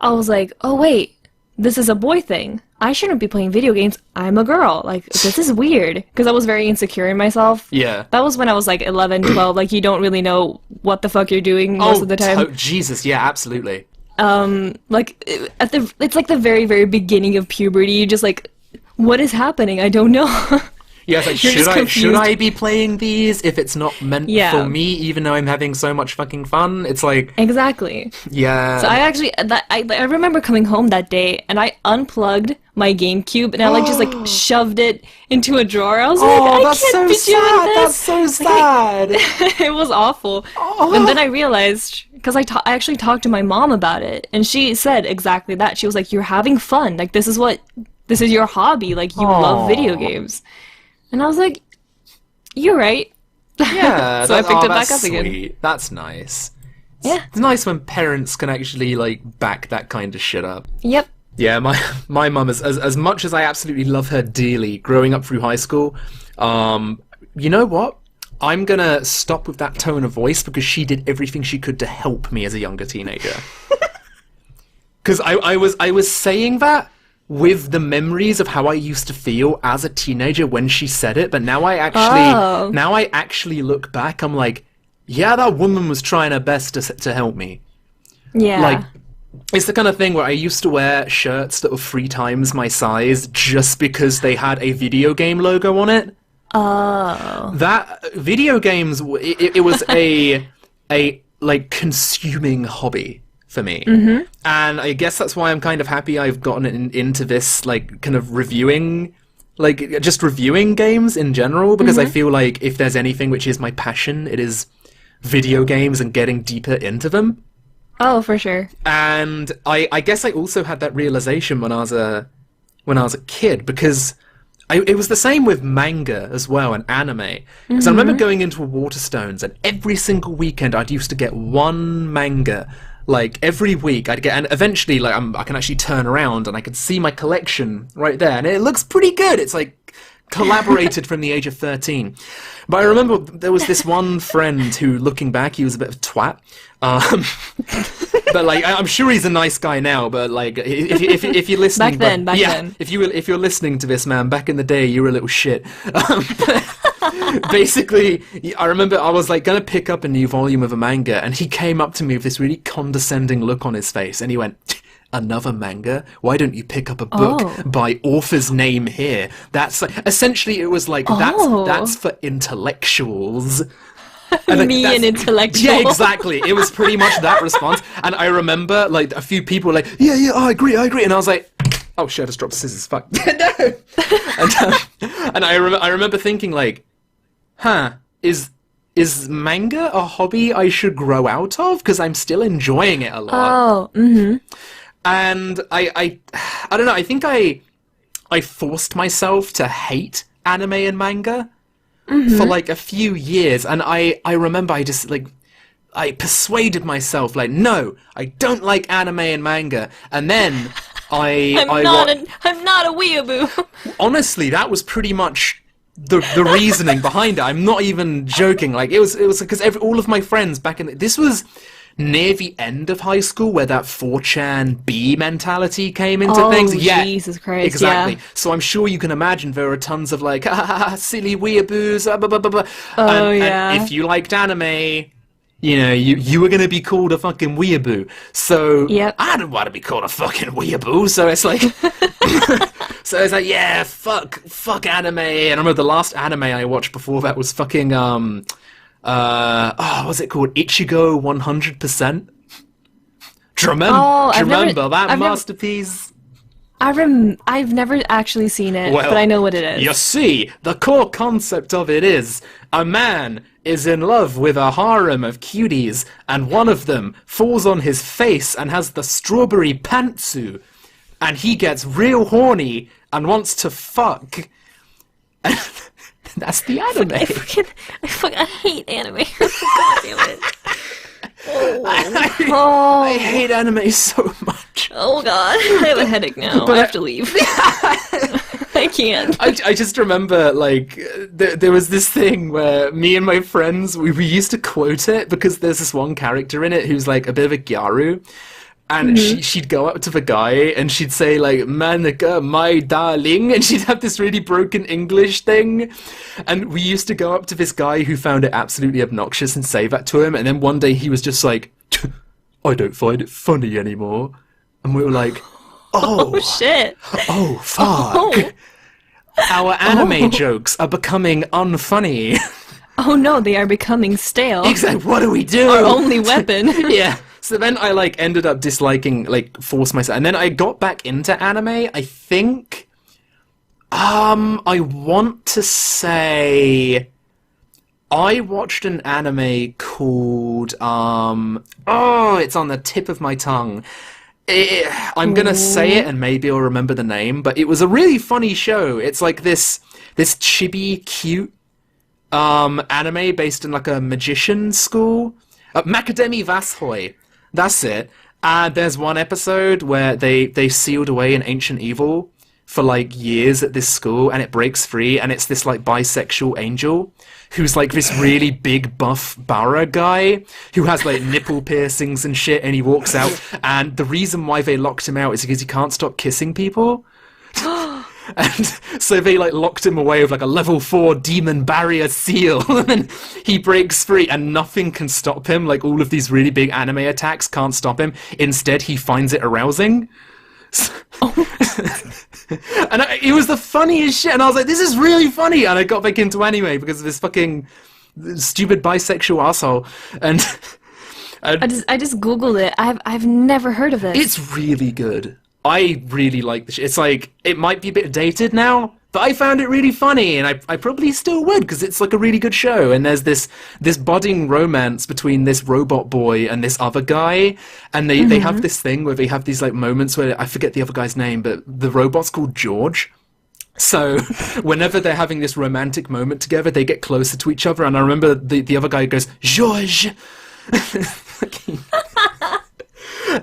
I was like, oh, wait, this is a boy thing. I shouldn't be playing video games. I'm a girl. Like, this is weird. Because I was very insecure in myself. Yeah. That was when I was, like, 11, 12. Like, you don't really know what the fuck you're doing most of the time. Jesus, yeah, absolutely. Like, it's like the very, very beginning of puberty. You just like, what is happening? I don't know. Yeah, it's like, should I be playing these if it's not meant for me, even though I'm having so much fucking fun? It's like... Exactly. Yeah. So I remember coming home that day, and I unplugged my GameCube, and I like just like shoved it into a drawer. I was like, I can't be doing this. That's so sad. It was awful. And then I realized, because I actually talked to my mom about it, and she said exactly that. She was like, you're having fun. Like, this is your hobby. Like, you love video games. And I was like, you're right. Yeah. So I picked it back up again. That's nice. Yeah. It's nice when parents can actually, like, back that kind of shit up. Yep. Yeah, my mum, as much as I absolutely love her dearly, growing up through high school, you know what? I'm gonna stop with that tone of voice because she did everything she could to help me as a younger teenager. Because I was saying that with the memories of how I used to feel as a teenager when she said it, but now I actually look back, I'm like, yeah, that woman was trying her best to help me. Yeah. Like, it's the kind of thing where I used to wear shirts that were 3 times my size just because they had a video game logo on it. Oh. That video games, it was a like consuming hobby for me. And I guess that's why I'm kind of happy I've gotten into this like kind of reviewing, like just reviewing games in general, because I feel like if there's anything which is my passion, it is video games and getting deeper into them. Oh, for sure. And I guess I also had that realization when I was a kid, because it was the same with manga as well and anime. Because I remember going into Waterstones, and every single weekend I'd used to get one manga. Like every week I'd get, and eventually like I can actually turn around and I can see my collection right there, and it looks pretty good. It's like collaborated from the age of 13. But I remember there was this one friend who, looking back, he was a bit of a twat. But like I'm sure he's a nice guy now. But like if you're listening, back then, if you're listening to this, man, back in the day you were a little shit. Basically, I remember I was like gonna pick up a new volume of a manga, and he came up to me with this really condescending look on his face, and he went, "Another manga? Why don't you pick up a book by author's name here?" That's like, essentially, it was like that's for intellectuals. And Me that's- and intellectual. Yeah, exactly. It was pretty much that response. And I remember, like, a few people were like, yeah, I agree. And I was like, oh shit, I just dropped scissors, fuck. No! And I remember thinking, like, is manga a hobby I should grow out of? Because I'm still enjoying it a lot. Oh, mm-hmm. And I don't know, I think I forced myself to hate anime and manga for like a few years, and I remember I just like I persuaded myself like, no, I don't like anime and manga, and then I'm not a weeaboo. honestly, that was pretty much the reasoning behind it. I'm not even joking. Like it was because all of my friends back in this was near the end of high school where that 4chan B mentality came into things. Yeah, Jesus Christ, exactly. yeah. So I'm sure you can imagine there are tons of like silly weeaboos. Blah, blah, blah, blah. Yeah. And if you liked anime, you know, you were gonna be called a fucking weeaboo. So Yep. I don't want to be called a fucking weeaboo. So it's like, so it's like, yeah, fuck anime. And I remember the last anime I watched before that was fucking what's it called? Ichigo 100%. Do you remember that masterpiece? I've never actually seen it, Well, but I know what it is. You see, the core concept of it is a man is in love with a harem of cuties, and one of them falls on his face and has the strawberry pantsu, and he gets real horny and wants to fuck. And that's the anime. I hate anime. God damn it. I hate anime so much. Oh god, I have a headache now. I have to leave. I can't. I just remember, like, there was this thing where me and my friends, we used to quote it because there's this one character in it who's, like, a bit of a gyaru. And she'd go up to the guy and she'd say, like, Manika, my darling. And she'd have this really broken English thing. And we used to go up to this guy who found it absolutely obnoxious and say that to him. And then one day he was just like, I don't find it funny anymore. And we were like, oh shit. Oh, fuck. Oh. Our anime jokes are becoming unfunny. Oh no, they are becoming stale. Exactly. What do we do? Our only weapon. Yeah. So then I like ended up disliking, like, force myself, and then I got back into anime. I think, I want to say, I watched an anime called, it's on the tip of my tongue. I'm gonna say it and maybe I'll remember the name, but it was a really funny show. It's like this chibi cute anime based in like a magician school. Macademi Vasshoi. That's it. There's one episode where they sealed away an ancient evil for like years at this school, and it breaks free, and it's this like bisexual angel who's like this really big buff bara guy who has like nipple piercings and shit, and he walks out, and the reason why they locked him out is because he can't stop kissing people. And so they like locked him away with like a level 4 demon barrier seal, and then he breaks free and nothing can stop him. Like all of these really big anime attacks can't stop him. Instead, he finds it arousing. And it was the funniest shit, and I was like, this is really funny, and I got back into anime because of this fucking stupid bisexual asshole. And I just googled it. I've never heard of it. it's really good. I really like the shit. It's like, it might be a bit dated now, but I found it really funny, and I probably still would, because it's like a really good show, and there's this budding romance between this robot boy and this other guy, and they have this thing where they have these like moments where, I forget the other guy's name, but the robot's called George. So whenever they're having this romantic moment together, they get closer to each other, and I remember the other guy goes, George!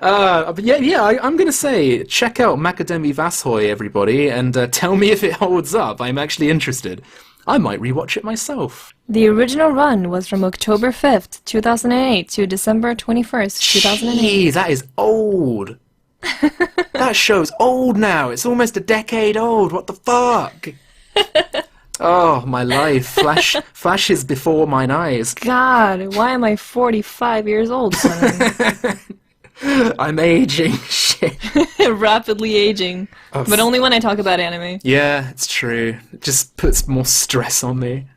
But yeah, I'm gonna say, check out Macademi Vasshoi, everybody, and tell me if it holds up. I'm actually interested. I might rewatch it myself. The original run was from October 5th, 2008 to December 21st, 2008. Jeez, that is old. That show's old now. It's almost a decade old. What the fuck? Oh, my life. Flashes before mine eyes. God, why am I 45 years old, son? I'm aging. Shit. Rapidly aging. But only when I talk about anime. Yeah, it's true. It just puts more stress on me.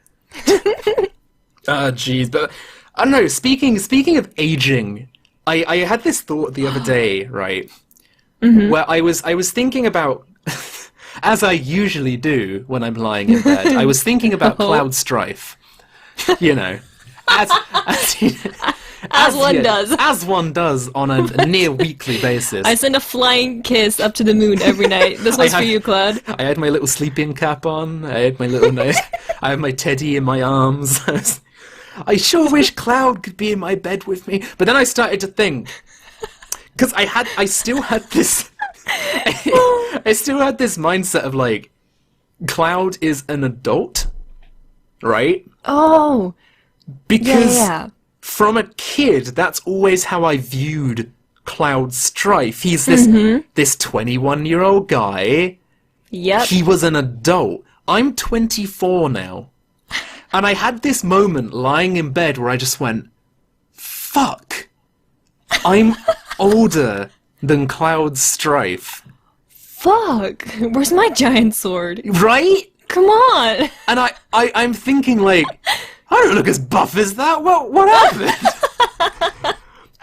Jeez, but I don't know. Speaking of aging, I had this thought the other day, right? Where I was thinking about, as I usually do when I'm lying in bed, I was thinking about Cloud Strife. You know, as one does on a near weekly basis. I send a flying kiss up to the moon every night. This one's for you, Cloud. I had my little sleeping cap on. I had my little I have my teddy in my arms. I sure wish Cloud could be in my bed with me. But then I started to think, because I still had this mindset of like, Cloud is an adult, right? Oh, because yeah. From a kid, that's always how I viewed Cloud Strife. He's this 21-year-old guy. Yep. He was an adult. I'm 24 now. And I had this moment lying in bed where I just went, fuck. I'm older than Cloud Strife. Fuck. Where's my giant sword? Right? Come on. And I'm thinking like, I don't look as buff as that. What happened?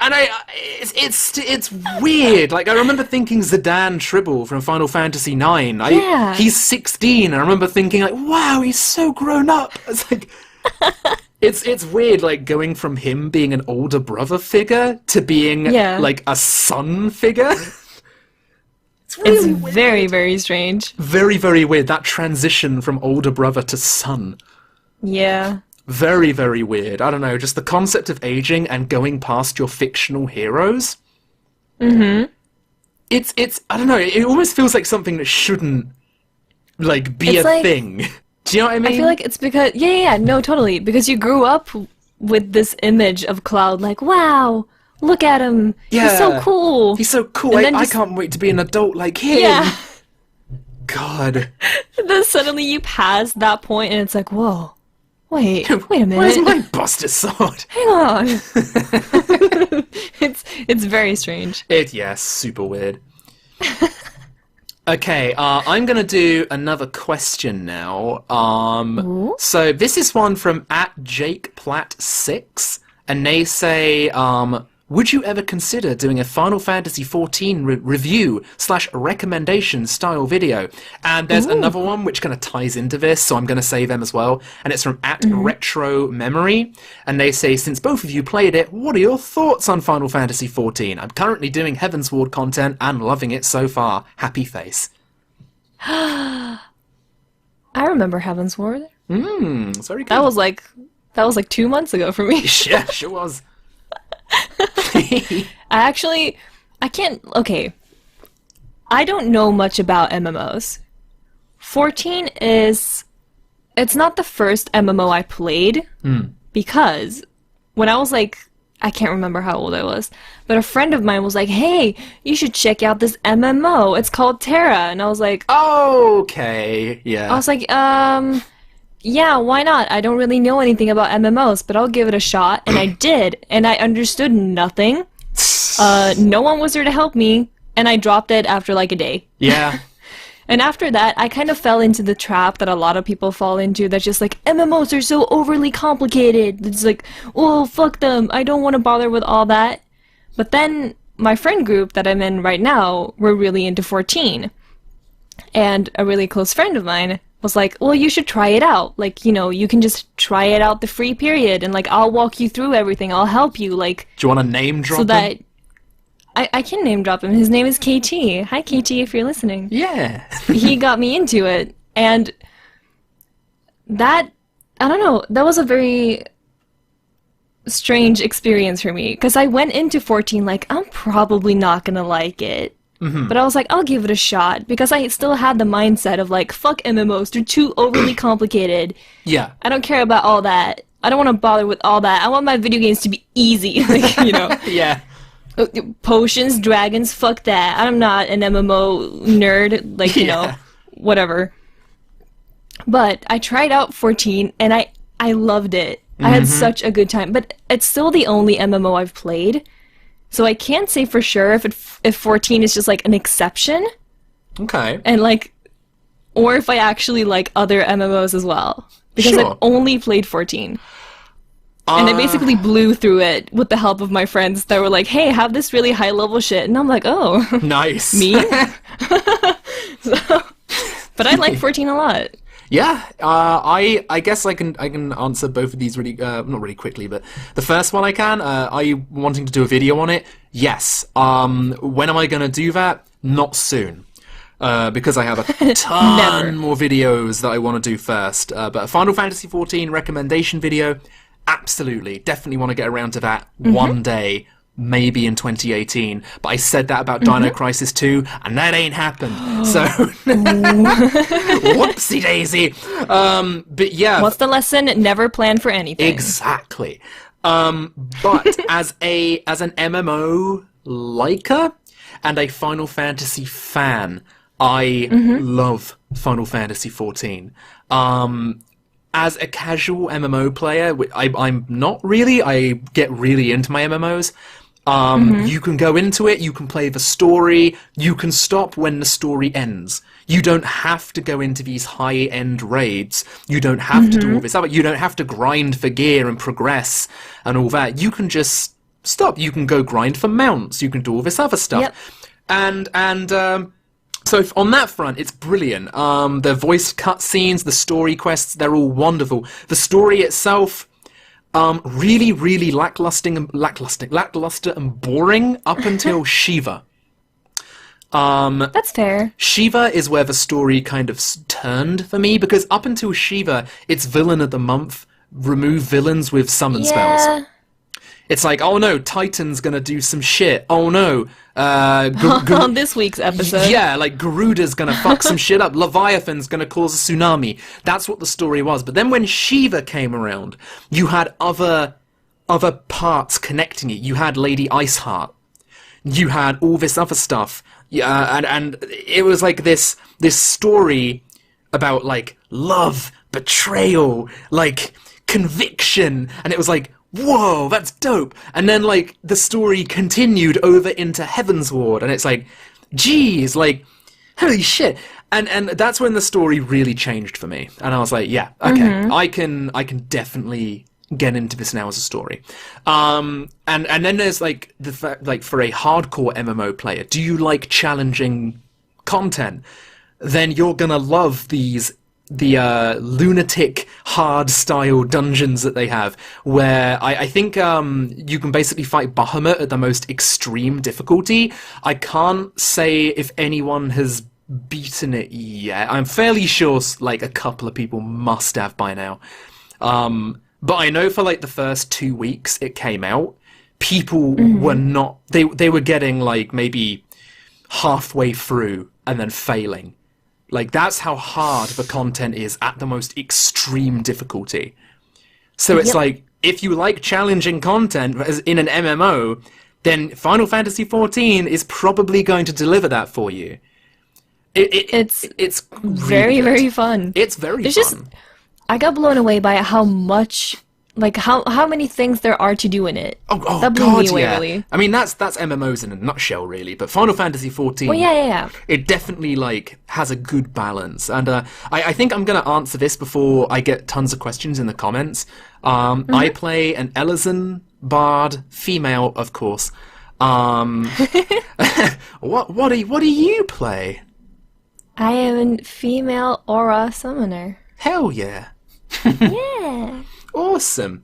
And it's weird. Like, I remember thinking Zidane Tribble from Final Fantasy IX. Yeah. He's 16, and I remember thinking like, wow, he's so grown up. It's like, it's weird, like going from him being an older brother figure to being like a son figure. It's really weird. Very, very strange. Very, very weird. That transition from older brother to son. Yeah. Very, very weird. I don't know, just the concept of aging and going past your fictional heroes. Mm-hmm. It's I don't know, it almost feels like something that shouldn't, like, be a thing. Do you know what I mean? I feel like it's because, no, totally. Because you grew up with this image of Cloud, like, wow, look at him. Yeah. He's so cool. He's so cool. I can't wait to be an adult like him. Yeah. God. And then suddenly you pass that point and it's like, whoa. Wait a minute. Where's my Buster Sword? Hang on. It's very strange. Super weird. Okay, I'm gonna do another question now. So this is one from @JakePlatt6, and they say, would you ever consider doing a Final Fantasy XIV review / recommendation style video? And there's another one which kind of ties into this, so I'm going to say them as well. And it's from @RetroMemory. And they say, since both of you played it, what are your thoughts on Final Fantasy XIV? I'm currently doing Heavensward content and loving it so far. Happy face. I remember Heavensward. It's very good. That was like 2 months ago for me. Yeah, sure was. I don't know much about MMOs. 14 it's not the first MMO I played, because when I was like, I can't remember how old I was, but a friend of mine was like, hey, you should check out this MMO, it's called Terra, and I was like, okay, yeah. I was like, yeah, why not? I don't really know anything about MMOs, but I'll give it a shot. And I did, and I understood nothing. No one was there to help me, and I dropped it after like a day. Yeah. And after that, I kind of fell into the trap that a lot of people fall into, that's just like, MMOs are so overly complicated. It's like, oh, fuck them. I don't want to bother with all that. But then my friend group that I'm in right now, we're really into 14. And a really close friend of mine was like, well, you should try it out. Like, you know, you can just try it out the free period, and like, I'll walk you through everything. I'll help you. Like, do you want to name drop him? I can name drop him. His name is KT. Hi, KT, if you're listening. Yeah. He got me into it, and that, I don't know, that was a very strange experience for me, because I went into 14 like, I'm probably not gonna like it. But I was like, I'll give it a shot, because I still had the mindset of like, fuck MMOs, they're too overly complicated. Yeah. I don't care about all that. I don't want to bother with all that. I want my video games to be easy, like, you know. Yeah. Potions, dragons, fuck that. I'm not an MMO nerd, like, you know, whatever. But I tried out 14, and I loved it. I had such a good time. But it's still the only MMO I've played. So I can't say for sure if 14 is just like an exception. Okay. And like, or if I actually like other MMOs as well. Because I've only played 14. And I basically blew through it with the help of my friends that were like, hey, have this really high level shit. And I'm like, oh. Nice. Me? But I like 14 a lot. Yeah, I guess I can answer both of these really not really quickly, but the first one I can. Are you wanting to do a video on it? Yes. When am I going to do that? Not soon. Because I have a ton more videos that I want to do first. But a Final Fantasy XIV recommendation video, absolutely, definitely want to get around to that one day. Maybe in 2018, but I said that about Dino Crisis 2, and that ain't happened. So, whoopsie daisy. But yeah. What's the lesson? Never plan for anything. Exactly. But as an MMO liker and a Final Fantasy fan, I love Final Fantasy XIV. As a casual MMO player, I'm not really. I get really into my MMOs. You can go into it, you can play the story, you can stop when the story ends. You don't have to go into these high-end raids. You don't have to do all this other. You don't have to grind for gear and progress and all that. You can just stop. You can go grind for mounts. You can do all this other stuff. Yep. So on that front, it's brilliant. The voice cutscenes, the story quests, they're all wonderful. The story itself, really, really lackluster and boring up until Shiva. That's fair. Shiva is where the story kind of turned for me, because up until Shiva, it's villain of the month, remove villains with summon spells. It's like, oh no, Titan's gonna do some shit. Oh no. On this week's episode. Yeah, like Garuda's gonna fuck some shit up. Leviathan's gonna cause a tsunami. That's what the story was. But then when Shiva came around, you had other parts connecting it. You had Lady Iceheart. You had all this other stuff. Yeah, and it was like this story about like love, betrayal, like conviction, and it was like, whoa, that's dope. And then, like, the story continued over into Heavensward, and it's like, geez, like, holy shit. And that's when the story really changed for me. And I was like, yeah, okay, I can definitely get into this now as a story. And then there's, like, the fact, like, for a hardcore MMO player, do you like challenging content? Then you're gonna love the lunatic hard style dungeons that they have, where I think you can basically fight Bahamut at the most extreme difficulty. I can't say if anyone has beaten it yet. I'm fairly sure like a couple of people must have by now. But I know for like the first 2 weeks it came out, people were not, they were getting like maybe halfway through and then failing. Like, that's how hard the content is at the most extreme difficulty. So it's like, if you like challenging content as in an MMO, then Final Fantasy XIV is probably going to deliver that for you. It's very, really very fun. It's very fun. Just, I got blown away by how much, like, how many things there are to do in it. Oh that blew God, me away, yeah. really. I mean, that's MMOs in a nutshell, really. But Final Fantasy XIV, Well, yeah. it definitely, like, has a good balance. And I think I'm going to answer this before I get tons of questions in the comments. I play an Elezen bard, female, of course. What do you play? I am a female aura summoner. Hell yeah. Yeah. Awesome.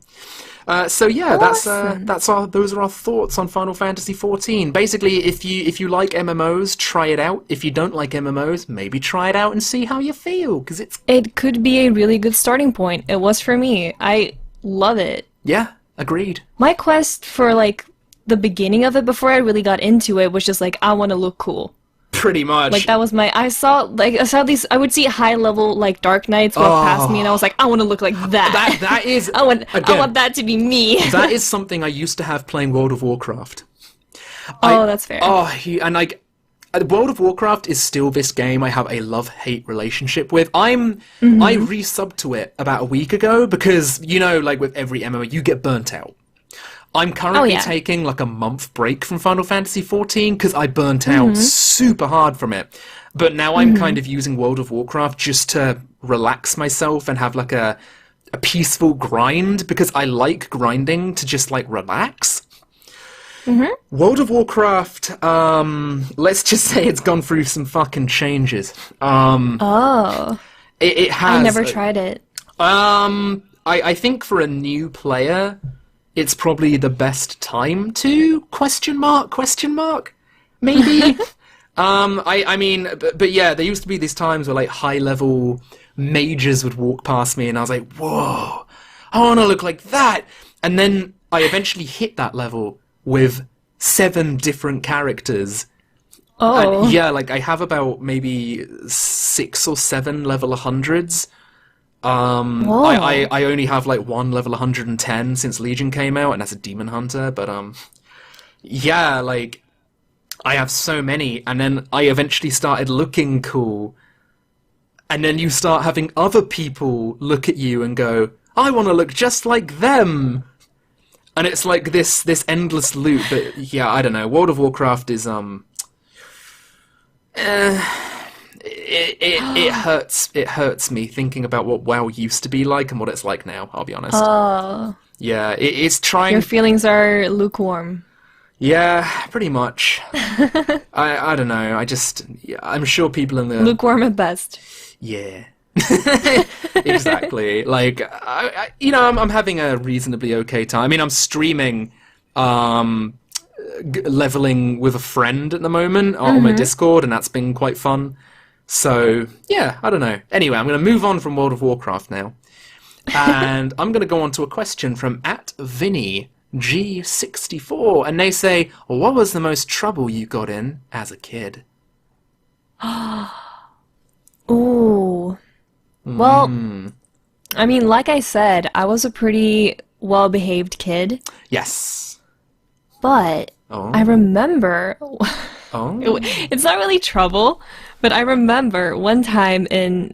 So yeah, Awesome. those are our thoughts on Final Fantasy XIV. Basically, if you like MMOs, try it out. If you don't like MMOs, maybe try it out and see how you feel, because It could be a really good starting point. It was for me. I love it. Yeah, agreed. My quest for like the beginning of it before I really got into it was just like, I want to look cool. Pretty much. Like, that was my, I saw these, I would see high level like Dark Knights walk past me, and I was like, I want to look like that. That is I want that to be me. That is something I used to have playing World of Warcraft. That's fair. And like, World of Warcraft is still this game I have a love-hate relationship with. I resubbed to it about a week ago because, you know, like with every MMO, you get burnt out. I'm currently taking like a month break from Final Fantasy XIV because I burnt out super hard from it. But now I'm kind of using World of Warcraft just to relax myself and have like a a peaceful grind because I like grinding to just like relax. World of Warcraft, let's just say it's gone through some fucking changes. It has. I never tried it. I think for a new player, it's probably the best time to question mark, maybe. I mean, but yeah, there used to be these times where like high level mages would walk past me and I was like, whoa, I want to look like that. And then I eventually hit that level with 7 different characters. Oh. And yeah, like I have about maybe 6 or 7 level 100s. I only have like 1 level 110 since Legion came out, and that's a demon hunter, but yeah, like I have so many, and then I eventually started looking cool. And then you start having other people look at you and go, I want to look just like them. And it's like this endless loop. But yeah, I don't know. World of Warcraft is it hurts me thinking about what WoW used to be like and what it's like now, I'll be honest. Yeah, it's trying. Your feelings are lukewarm. Yeah, pretty much. I don't know. I'm sure people in the Lukewarm at best. Yeah. Exactly. Like, I'm having a reasonably okay time. I mean, I'm streaming, leveling with a friend at the moment on my Discord, and that's been quite fun. So, yeah, I don't know. Anyway, I'm going to move on from World of Warcraft now. And I'm going to go on to a question from @VinnyG64. And they say, what was the most trouble you got in as a kid? Ooh. Well, I mean, like I said, I was a pretty well-behaved kid. Yes. But I remember... It's not really trouble, but I remember one time I'm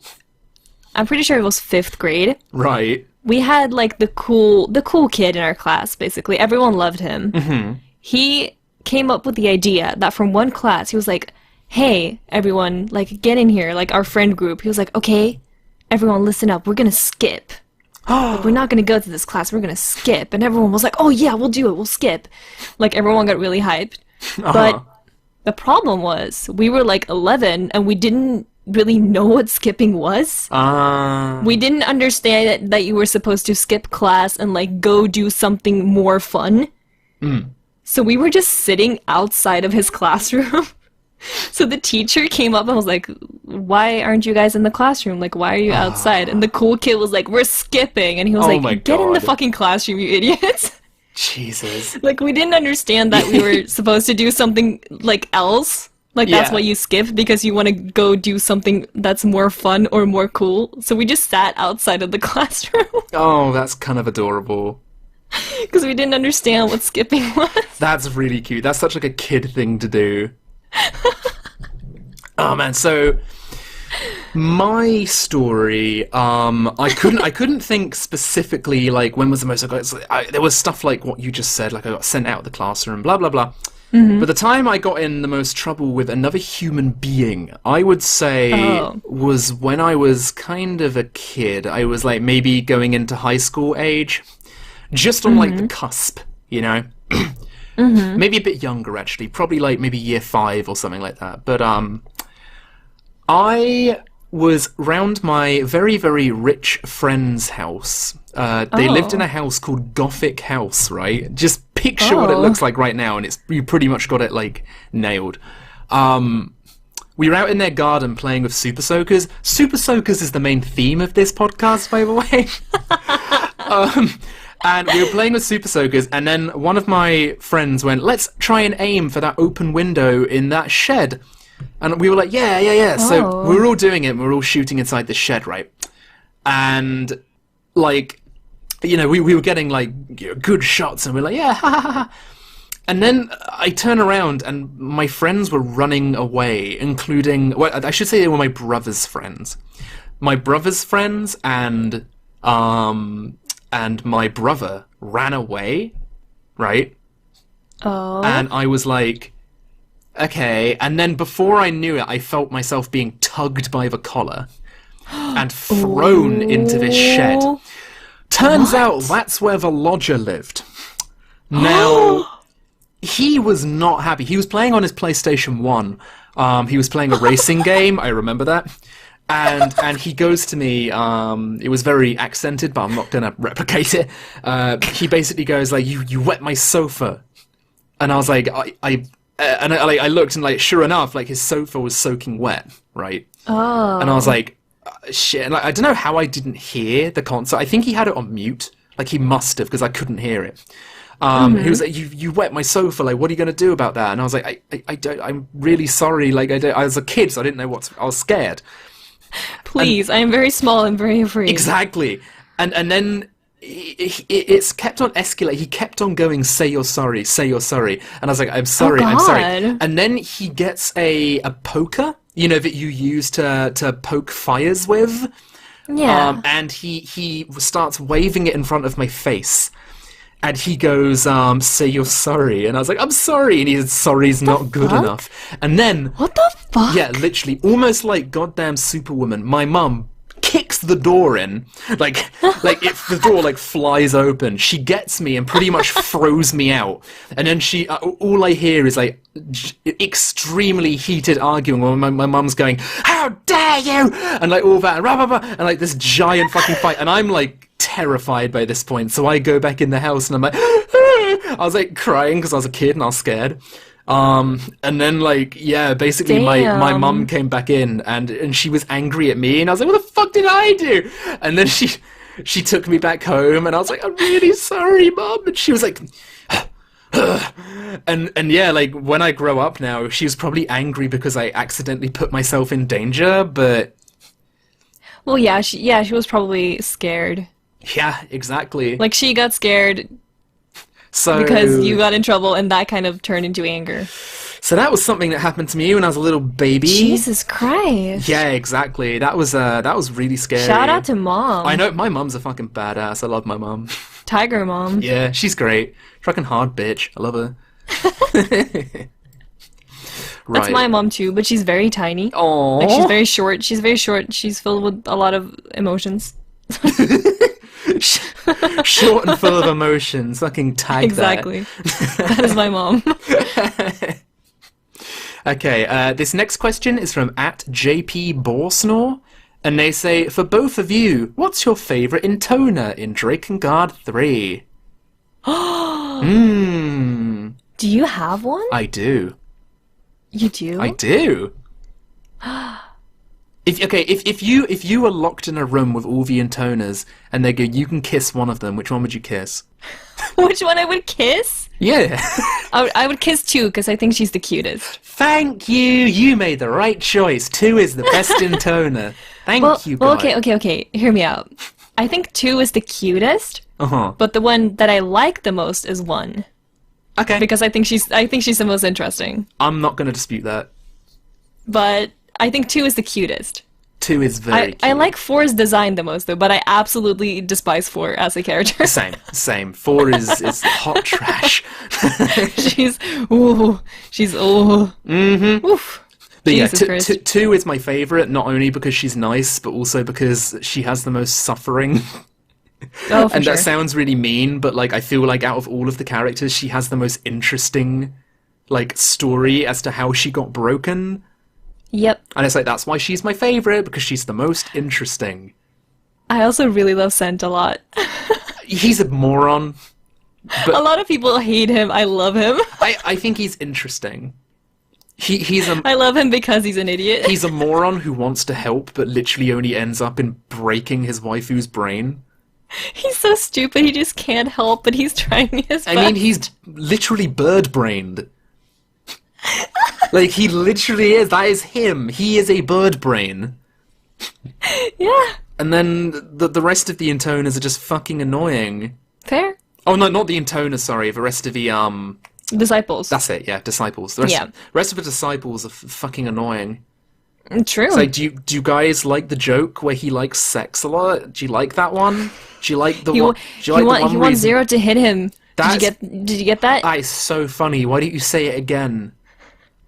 pretty sure it was 5th grade. Right. We had like the cool kid in our class, basically. Everyone loved him. Mm-hmm. He came up with the idea that from one class, he was like, hey, everyone, like, get in here, like, our friend group. He was like, okay, everyone, listen up. We're gonna skip. Like, we're not gonna go to this class. We're gonna skip. And everyone was like, oh, yeah, we'll do it. We'll skip. Like, everyone got really hyped. But the problem was, we were, like, 11, and we didn't really know what skipping was. We didn't understand that you were supposed to skip class and, like, go do something more fun. So we were just sitting outside of his classroom. So the teacher came up and was like, why aren't you guys in the classroom? Like, why are you outside? And the cool kid was like, we're skipping. And he was like, get in the fucking classroom, you idiots. Jesus. Like, we didn't understand that we were supposed to do something, like, else. Like, that's why you skip, because you want to go do something that's more fun or more cool. So we just sat outside of the classroom. Oh, that's kind of adorable. Because we didn't understand what skipping was. That's really cute. That's such, like, a kid thing to do. Oh man, so my story, I couldn't think specifically like when was the most I got. There was stuff like what you just said, like I got sent out of the classroom, blah blah blah. But the time I got in the most trouble with another human being, I would say, was when I was kind of a kid. I was like maybe going into high school age, just on like the cusp, you know. Maybe a bit younger, actually. Probably, like, maybe year 5 or something like that. But, I was round my very, very rich friend's house. They lived in a house called Gothic House, right? Just picture what it looks like right now, and you pretty much got it, like, nailed. We were out in their garden playing with Super Soakers. Super Soakers is the main theme of this podcast, by the way. And we were playing with Super Soakers, and then one of my friends went, let's try and aim for that open window in that shed. And we were like, yeah. So we were all doing it, and we were all shooting inside the shed, right? And, like, you know, we were getting, like, good shots, and we were like, yeah, ha, ha, ha. And then I turn around, and my friends were running away, including, well, I should say they were my brother's friends. My brother's friends and my brother ran away, right? And I was like, okay. And then before I knew it, I felt myself being tugged by the collar and thrown into this shed. Turns out that's where the lodger lived. Now, he was not happy. He was playing on his PlayStation 1. He was playing a racing game, I remember that. And he goes to me, it was very accented, but I'm not going to replicate it. He basically goes like, you wet my sofa. And I was like, I looked and like, sure enough, like his sofa was soaking wet, right? Oh. And I was like, shit. And like, I don't know how I didn't hear the concert. I think he had it on mute. Like he must have, because I couldn't hear it. He was like, you wet my sofa, like, what are you going to do about that? And I was like, I don't, I'm really sorry, like, I was a kid, so I didn't know I was scared. Please, I am very small and very afraid. Exactly. And then it's kept on escalating. He kept on going, say you're sorry. And I was like, I'm sorry, I'm sorry. And then he gets a poker, you know, that you use to poke fires with. Yeah. And he starts waving it in front of my face. And he goes, say you're sorry. And I was like, I'm sorry. And he said, sorry's not good enough. And then... What the fuck? Yeah, literally, almost like goddamn Superwoman, my mum kicks the door in. Like if the door, like, flies open, she gets me and pretty much throws me out. And then all I hear is, like, extremely heated arguing where my mum's going, how dare you! And, like, all that, and, rah, rah, rah, and, like, this giant fucking fight. And I'm, like, terrified by this point, so I go back in the house and I'm like, I was like crying because I was a kid and I was scared. And then like, yeah, basically my mum came back in and she was angry at me and I was like, what the fuck did I do? And then she took me back home and I was like, I'm really sorry, Mum. And she was like, and yeah, like when I grow up now, she was probably angry because I accidentally put myself in danger, but well, yeah, she was probably scared. Yeah, exactly. Like, she got scared so because you got in trouble, and that kind of turned into anger. So that was something that happened to me when I was a little baby. Jesus Christ. Yeah, exactly. That was really scary. Shout out to Mom. I know, my mum's a fucking badass. I love my mum. Tiger Mom. Yeah, she's great. Fucking hard bitch. I love her. Right. That's my mom too, but she's very tiny. Aww. Like, she's very short. She's filled with a lot of emotions. Short and full of emotions. Fucking tag exactly. That is my mom. Okay, this next question is from @JP and they say, for both of you, what's your favourite intoner in Drakengard 3? Do you have one? I do. You do? I do. If you were locked in a room with all the intoners and they go, you can kiss one of them, which one would you kiss? Which one I would kiss? Yeah. I would kiss 2 because I think she's the cutest. Thank you. You made the right choice. 2 is the best intoner. Thank you, guys. Well, okay. Hear me out. I think 2 is the cutest. Uh-huh. But the one that I like the most is 1. Okay. Because I think she's the most interesting. I'm not going to dispute that. But I think 2 is the cutest. 2 is very cute. I like 4's design the most, though, but I absolutely despise 4 as a character. Same. 4 is hot trash. She's ooh. Mm-hmm. Oof. But Jesus yeah, Christ. 2 is my favourite, not only because she's nice, but also because she has the most suffering. Oh, for and sure. that sounds really mean, but like I feel like out of all of the characters, she has the most interesting like story as to how she got broken. Yep. And it's like, that's why she's my favourite, because she's the most interesting. I also really love Scent a lot. He's a moron. But a lot of people hate him. I love him. I think he's interesting. I love him because he's an idiot. He's a moron who wants to help, but literally only ends up in breaking his waifu's brain. He's so stupid, he just can't help, but he's trying his best. I mean, he's literally bird-brained. Like, he literally is. That is him. He is a bird brain. Yeah. And then the rest of the intoners are just fucking annoying. Fair. Oh, no, not the intoners, sorry. The rest of the, Disciples. That's it, yeah, disciples. The rest of the disciples are fucking annoying. True. So, do you guys like the joke where he likes sex a lot? Do you like that one? Do you like the one? Do you like the one he wants Zero to hit him. Did you get that? That is so funny. Why don't you say it again?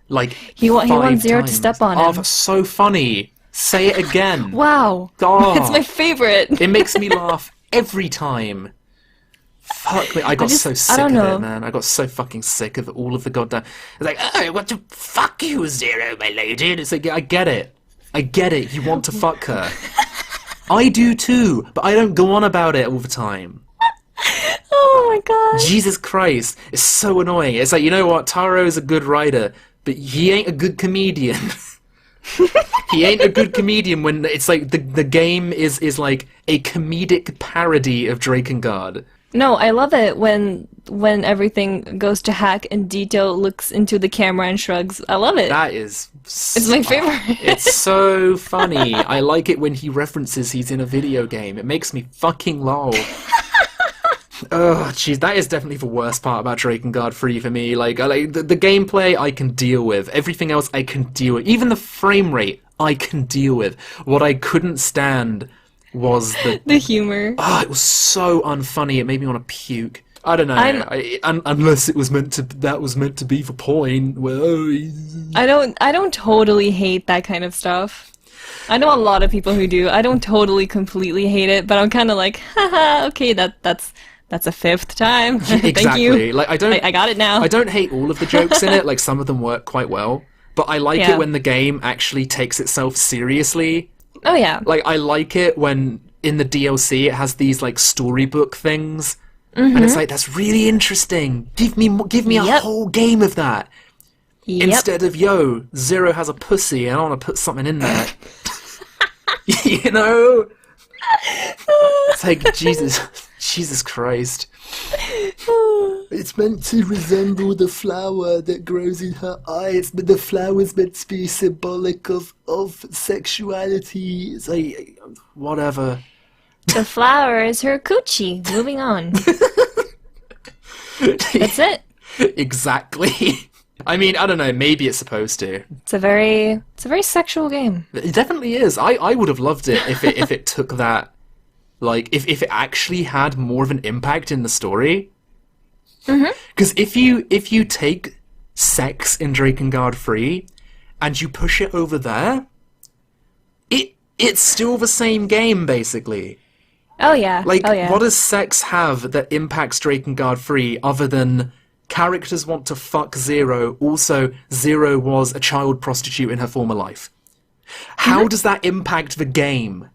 Like he wants Zero times. to step on him. Oh, that's so funny. Say it again. Wow. Oh, It's my favorite. It makes me laugh every time. Fuck me, I got so sick of it, man. I got so fucking sick of all of the goddamn... It's like, oh, what the fuck you, Zero, my lady? And it's like, I get it. You want to fuck her. I do too, but I don't go on about it all the time. Oh my god. Jesus Christ. It's so annoying. It's like, you know what? Taro is a good writer, but he ain't a good comedian. He ain't a good comedian when it's like the game is like a comedic parody of Drakengard. No, I love it when everything goes to hack and Dito looks into the camera and shrugs. I love it. That is... It's my favorite. It's so funny. I like it when he references he's in a video game. It makes me fucking lol. Oh, jeez, that is definitely the worst part about Drakengard 3 for me. Like the gameplay I can deal with. Everything else I can deal with. Even the frame rate I can deal with. What I couldn't stand was the humor. Oh, it was so unfunny. It made me want to puke. I don't know. Unless it was meant to be the point. Well, I don't totally hate that kind of stuff. I know a lot of people who do. I don't totally completely hate it, but I'm kind of like, haha, okay, that's a fifth time. Exactly. Thank you. Like I got it now. I don't hate all of the jokes in it. Like some of them work quite well, but I like it when the game actually takes itself seriously. Oh yeah. Like I like it when in the DLC it has these like storybook things, and it's like that's really interesting. Give me a whole game of that. Instead of Zero has a pussy and I want to put something in there. You know? It's like Jesus Christ. It's meant to resemble the flower that grows in her eyes, but the flower's meant to be symbolic of sexuality. It's like, whatever. The flower is her coochie. Moving on. That's it. Exactly. I mean, I don't know, maybe it's supposed to. It's a very sexual game. It definitely is. I would have loved it if it took that, like, if it actually had more of an impact in the story. Because if you take sex in Drakengard 3 and you push it over there, it's still the same game, basically. Oh yeah. Like, what does sex have that impacts Drakengard 3 other than characters want to fuck Zero? Also, Zero was a child prostitute in her former life. How does that impact the game?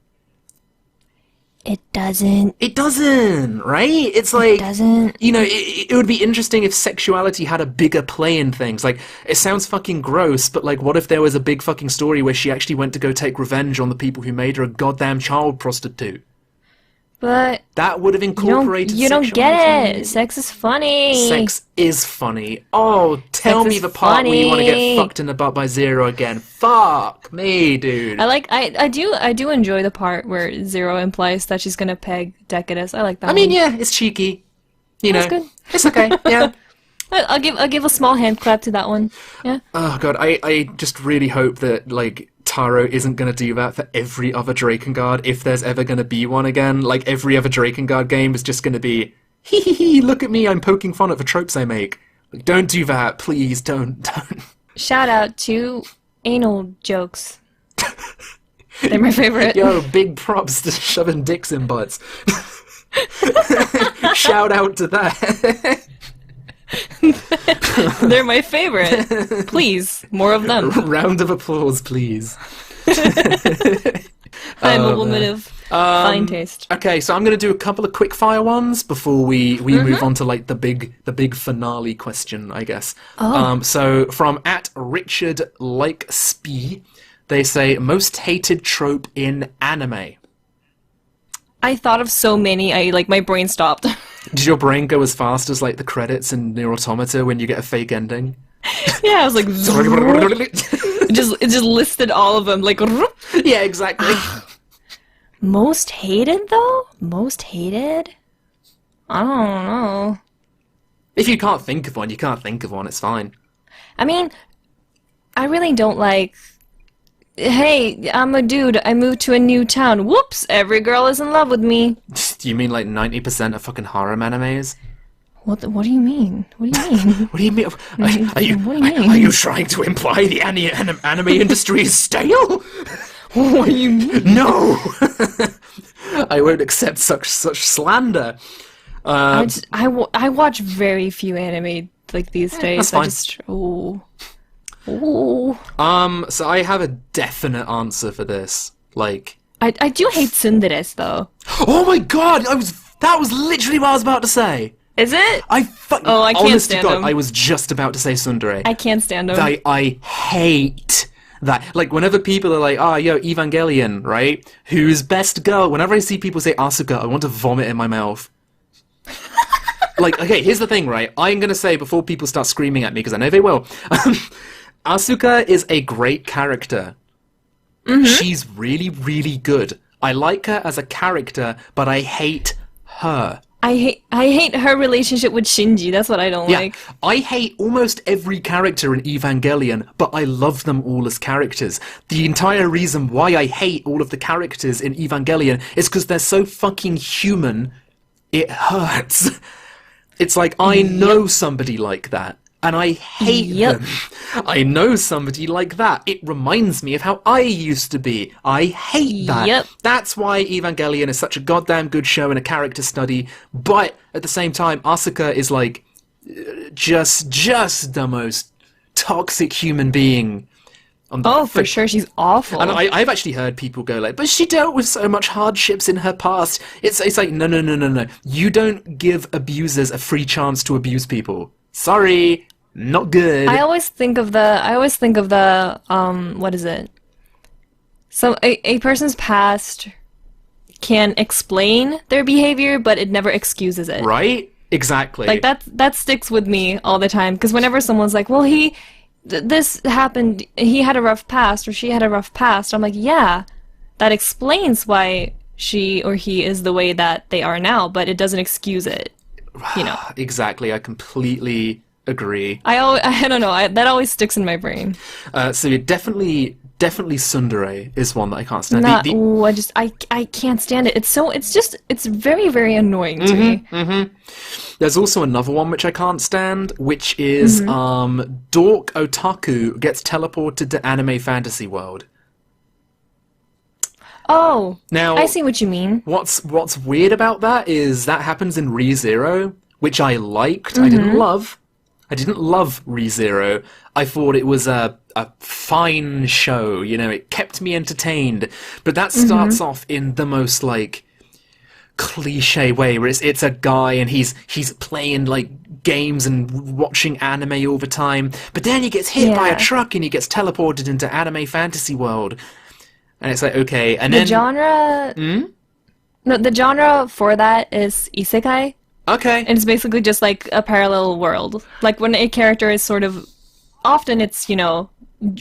It doesn't. It doesn't, right? It's like... It doesn't. You know, it would be interesting if sexuality had a bigger play in things. Like, it sounds fucking gross, but like, what if there was a big fucking story where she actually went to go take revenge on the people who made her a goddamn child prostitute? But that would have incorporated you don't get it. Sex is funny. Sex is funny. Oh, tell me the part where you want to get fucked in the butt by Zero again. Fuck me, dude. I do enjoy the part where Zero implies that she's gonna peg Decadus. I like that. I mean, yeah, it's cheeky. You know, good. It's okay. Yeah. I'll give a small hand clap to that one. Yeah. Oh god, I just really hope that like Taro isn't going to do that for every other Drakengard, if there's ever going to be one again. Like, every other Drakengard game is just going to be, hee hee hee, look at me, I'm poking fun at the tropes I make. Like, don't do that, please, don't. Shout out to anal jokes. They're my favorite. Yo, big props to shoving dicks in butts. Shout out to that. They're my favorite. Please, more of them. Round of applause, please. I'm a woman of fine taste. Okay, so I'm going to do a couple of quick fire ones before we move on to like the big finale question, I guess. So from @RichardLikeSpee, they say most hated trope in anime. I thought of so many. My brain stopped. Did your brain go as fast as like the credits in Nier Automata when you get a fake ending? Yeah, I was like, it just listed all of them. Like, yeah, exactly. Most hated though? Most hated? I don't know. If you can't think of one, you can't think of one. It's fine. I mean, I really don't like. Hey, I'm a dude. I moved to a new town. Whoops! Every girl is in love with me. Do you mean like 90% of fucking harem animes? What do you mean? What do you mean? What do you mean? Are you trying to imply the anime industry is stale? What do you mean? No! I won't accept such slander. I watch very few anime like these days. That's fine. So I have a definite answer for this. Like, I do hate tsunderes though. oh my god, that was literally what I was about to say. Is it? I can't honest to stand God, them. I was just about to say tsundere. I can't stand them. I hate that. Like, whenever people are like, yo, Evangelion, right? Who's best girl? Whenever I see people say Asuka, I want to vomit in my mouth. Like, okay, here's the thing, right? I'm gonna say, before people start screaming at me, because I know they will, Asuka is a great character. Mm-hmm. She's really, really good. I like her as a character, but I hate her. I hate her relationship with Shinji. That's what I don't like. I hate almost every character in Evangelion, but I love them all as characters. The entire reason why I hate all of the characters in Evangelion is because they're so fucking human, it hurts. It's like, I know somebody like that, and I hate them. I know somebody like that. It reminds me of how I used to be. I hate that. That's why Evangelion is such a goddamn good show and a character study, but at the same time, Asuka is like, just the most toxic human being. For sure, she's awful. And I've actually heard people go like, but she dealt with so much hardships in her past. It's like, no. You don't give abusers a free chance to abuse people. Sorry, not good. I always think of the what is it? So a person's past can explain their behavior, but it never excuses it. Right? Exactly. Like that sticks with me all the time, because whenever someone's like, well, this happened, he had a rough past, or she had a rough past, I'm like, yeah, that explains why she or he is the way that they are now, but it doesn't excuse it, you know. Exactly, I completely agree. I don't know, that always sticks in my brain. So definitely tsundere is one that I can't stand. I can't stand it. It's very, very annoying to me. Mm-hmm. There's also another one which I can't stand, which is Dork Otaku gets teleported to anime fantasy world. Oh, now I see what you mean. What's weird about that is that happens in Re:Zero, which I liked. I didn't love Re:Zero. I thought it was a fine show, you know, it kept me entertained. But that starts off in the most, like, cliche way, where it's a guy and he's playing, like, games and watching anime all the time. But then he gets hit by a truck and he gets teleported into anime fantasy world. And it's like, okay, and then... the genre for that is isekai. Okay. And it's basically just like a parallel world. Like when a character is sort of... Often it's, you know,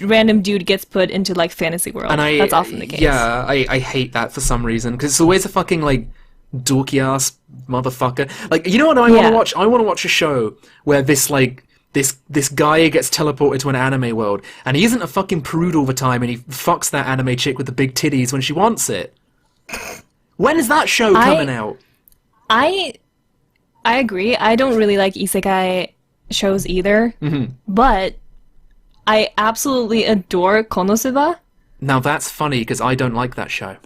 random dude gets put into like fantasy world. And that's often the case. Yeah, I hate that for some reason. Because it's always a fucking like dorky ass motherfucker. Like, you know what I want to watch? I want to watch a show where this like... This guy gets teleported to an anime world, and he isn't a fucking prude all the time, and he fucks that anime chick with the big titties when she wants it. When is that show coming out? I agree. I don't really like isekai shows either, but I absolutely adore Konosuba. Now that's funny, because I don't like that show.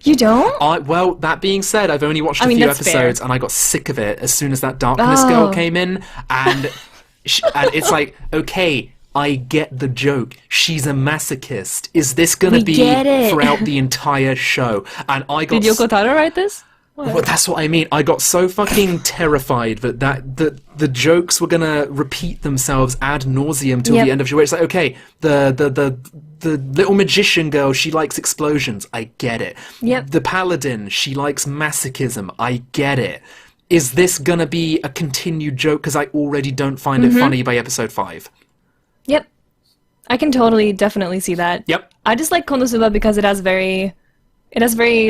You don't? Well, that being said, I've only watched a few episodes, and I got sick of it as soon as that Darkness girl came in, and... and it's like, okay, I get the joke. She's a masochist. Is this gonna be throughout the entire show? And I got... Did Yoko Taro write this? Well, that's what I mean. I got so fucking terrified that the jokes were gonna repeat themselves ad nauseum till the end of the show. It's like, okay, the little magician girl, she likes explosions. I get it. Yep. The paladin, she likes masochism. I get it. Is this gonna be a continued joke? Because I already don't find it funny by episode 5. Yep. I can definitely see that. Yep. I just like Konosuba because it has very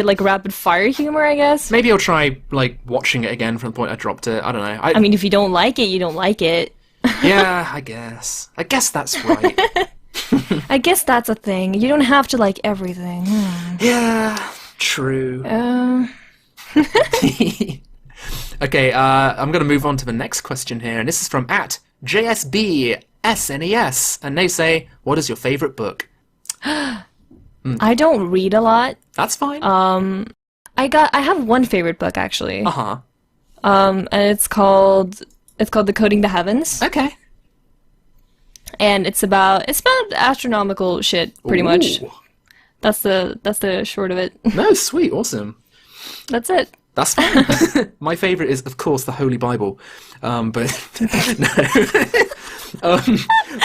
like rapid fire humor, I guess. Maybe I'll try like watching it again from the point I dropped it. I don't know. I mean, if you don't like it, you don't like it. Yeah, I guess that's right. I guess that's a thing. You don't have to like everything. Yeah, true. Okay, I'm going to move on to the next question here, and this is from @JSBSNES, and they say, what is your favorite book? I don't read a lot. That's fine. I have one favorite book actually. Uh-huh. And it's called Decoding the Heavens. Okay. And it's about astronomical shit, pretty much. Ooh. That's the short of it. No, sweet, awesome. That's it. That's fine. My favorite is, of course, the Holy Bible. But no.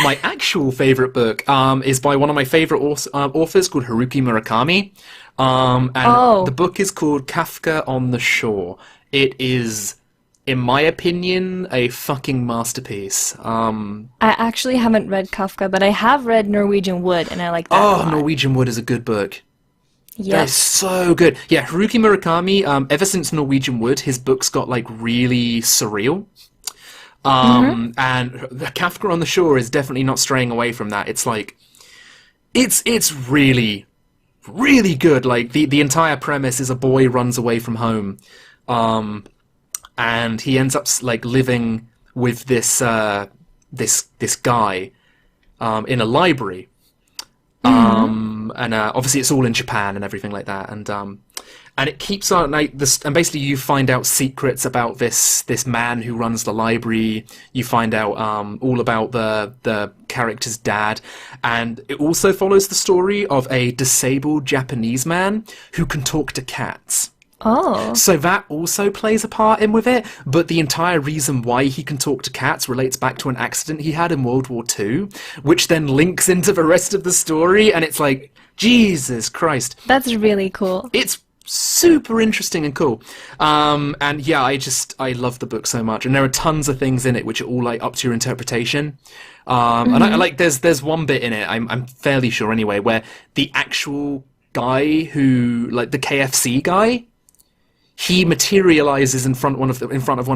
My actual favorite book is by one of my favorite authors called Haruki Murakami. And the book is called Kafka on the Shore. It is, in my opinion, a fucking masterpiece. I actually haven't read Kafka, but I have read Norwegian Wood, and I like that a lot. Norwegian Wood is a good book. Yes. That's so good. Yeah, Haruki Murakami, ever since Norwegian Wood, his books got, like, really surreal. And Kafka on the Shore is definitely not straying away from that. It's like, it's really, really good. Like, the entire premise is a boy runs away from home, and he ends up, like, living with this guy, in a library. And obviously it's all in Japan and everything like that, and it keeps on like this, and basically you find out secrets about this man who runs the library. You find out all about the character's dad, and it also follows the story of a disabled Japanese man who can talk to cats. Oh. So that also plays a part in with it, but the entire reason why he can talk to cats relates back to an accident he had in World War II, which then links into the rest of the story, and it's like, Jesus Christ. That's really cool. It's super interesting and cool. And yeah, I love the book so much, and there are tons of things in it which are all like up to your interpretation. And I like there's one bit in it, I'm fairly sure anyway, where the actual guy who, like the KFC guy, he materializes in front of one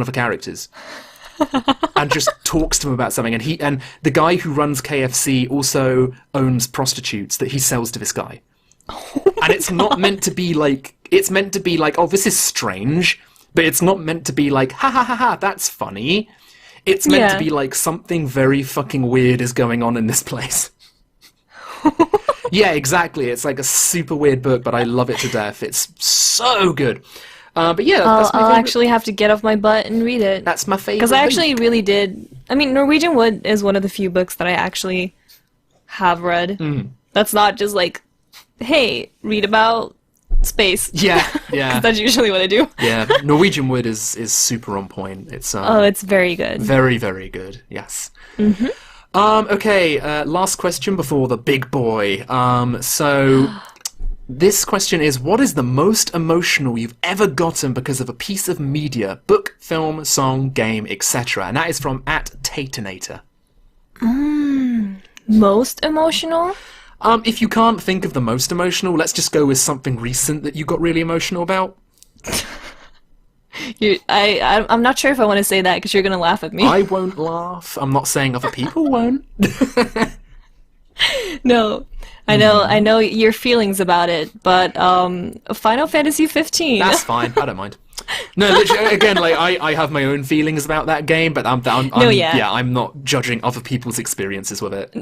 of the characters, and just talks to him about something. And the guy who runs KFC also owns prostitutes that he sells to this guy. And it's not meant to be like, it's meant to be like, oh, this is strange, but it's not meant to be like, ha ha ha ha, that's funny. It's meant to be like, something very fucking weird is going on in this place. Yeah, exactly. It's like a super weird book, but I love it to death. It's so good. But yeah, that's my favorite. I'll actually have to get off my butt and read it. That's my favorite. Because I actually really did. I mean, Norwegian Wood is one of the few books that I actually have read. That's not just like, hey, read about space. Yeah, yeah. That's usually what I do. Yeah, Norwegian Wood is super on point. It's it's very good. Very, very good. Yes. Okay. Last question before the big boy. So. This question is, what is the most emotional you've ever gotten because of a piece of media, book, film, song, game, etc.? And that is from @Tatinator. Most emotional? If you can't think of the most emotional, let's just go with something recent that you got really emotional about. I'm not sure if I want to say that because you're going to laugh at me. I won't laugh. I'm not saying other people won't. No. I know your feelings about it, but Final Fantasy 15. That's fine. I don't mind. No, literally, again, like I have my own feelings about that game, but I'm not judging other people's experiences with it.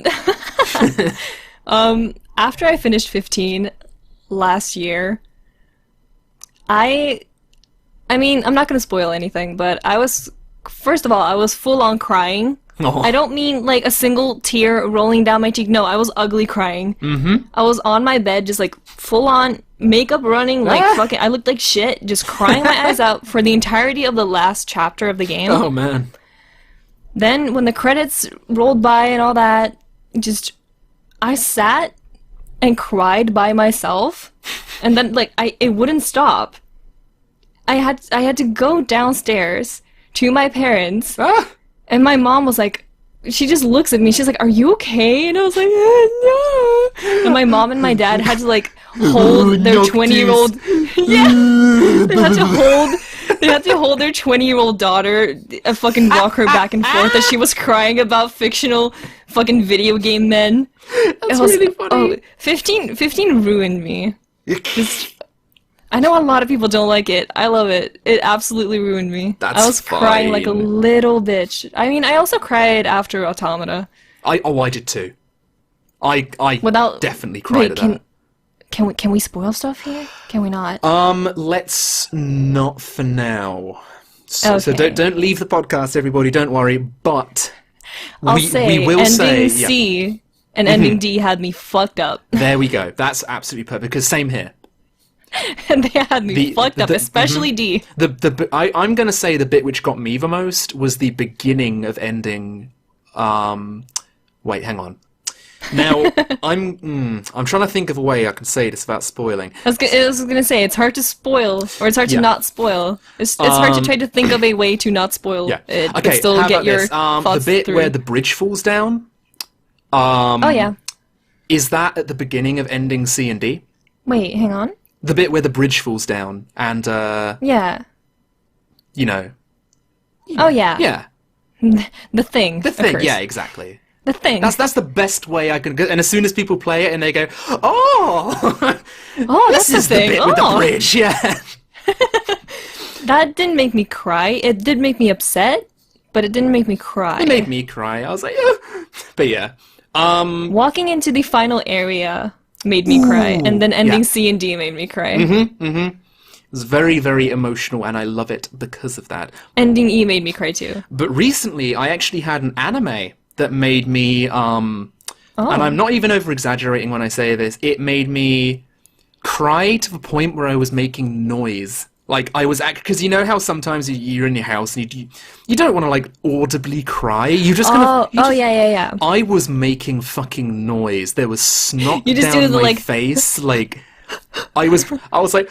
After I finished 15 last year, I mean, I'm not going to spoil anything, but I was full on crying. Oh. I don't mean like a single tear rolling down my cheek. No, I was ugly crying. I was on my bed, just like full on makeup running, like fucking. I looked like shit, just crying my eyes out for the entirety of the last chapter of the game. Oh man. Then when the credits rolled by and all that, I sat and cried by myself, and then like it wouldn't stop. I had to go downstairs to my parents. And my mom was like, she just looks at me, she's like, are you okay? And I was like, no. And my mom and my dad had to like hold their 20-year-old they had to hold their 20-year-old daughter and fucking rock her back and forth as she was crying about fictional fucking video game men. That's really funny. 15 ruined me. I know a lot of people don't like it. I love it. It absolutely ruined me. That's I was crying like a little bitch. I mean, I also cried after Automata. I did too. I definitely cried at that. Can we spoil stuff here? Can we not? Let's not for now. So Okay. don't leave the podcast, everybody. Don't worry. But I'll say we will ending say C and ending D had me fucked up. There we go. That's absolutely perfect. Because same here. And they had me fucked up, especially D. I'm going to say the bit which got me the most was the beginning of ending. Wait, hang on. Now I'm trying to think of a way I can say this without spoiling. I was gonna say it's hard to spoil, or it's hard to not spoil. It's hard to try to think of a way to not spoil it, but still how get about your this? thoughts The bit through. where the bridge falls down. Oh yeah. Is that at the beginning of ending C and D? Wait, hang on. The bit where the bridge falls down and Yeah. you know. Oh yeah. Yeah. The thing. The thing. occurs. Yeah, exactly. The thing. That's the best way I can go. And as soon as people play it and they go, "Oh, Oh, this that's is the the thing. bit with the bridge." Yeah. That didn't make me cry. It did make me upset, but it didn't make me cry. It made me cry. I was like, "Yeah." But yeah. Walking into the final area made me cry, and then ending yeah. C and D made me cry. It was very, very emotional, and I love it because of that. Ending E made me cry too. But recently, I actually had an anime that made me, and I'm not even over-exaggerating when I say this, it made me cry to the point where I was making noise. Like, I was, because you know how sometimes you're in your house and you don't want to, like, audibly cry? You just kind of... Yeah. I was making fucking noise. There was snot You just down do the, my like... face. Like, I was like,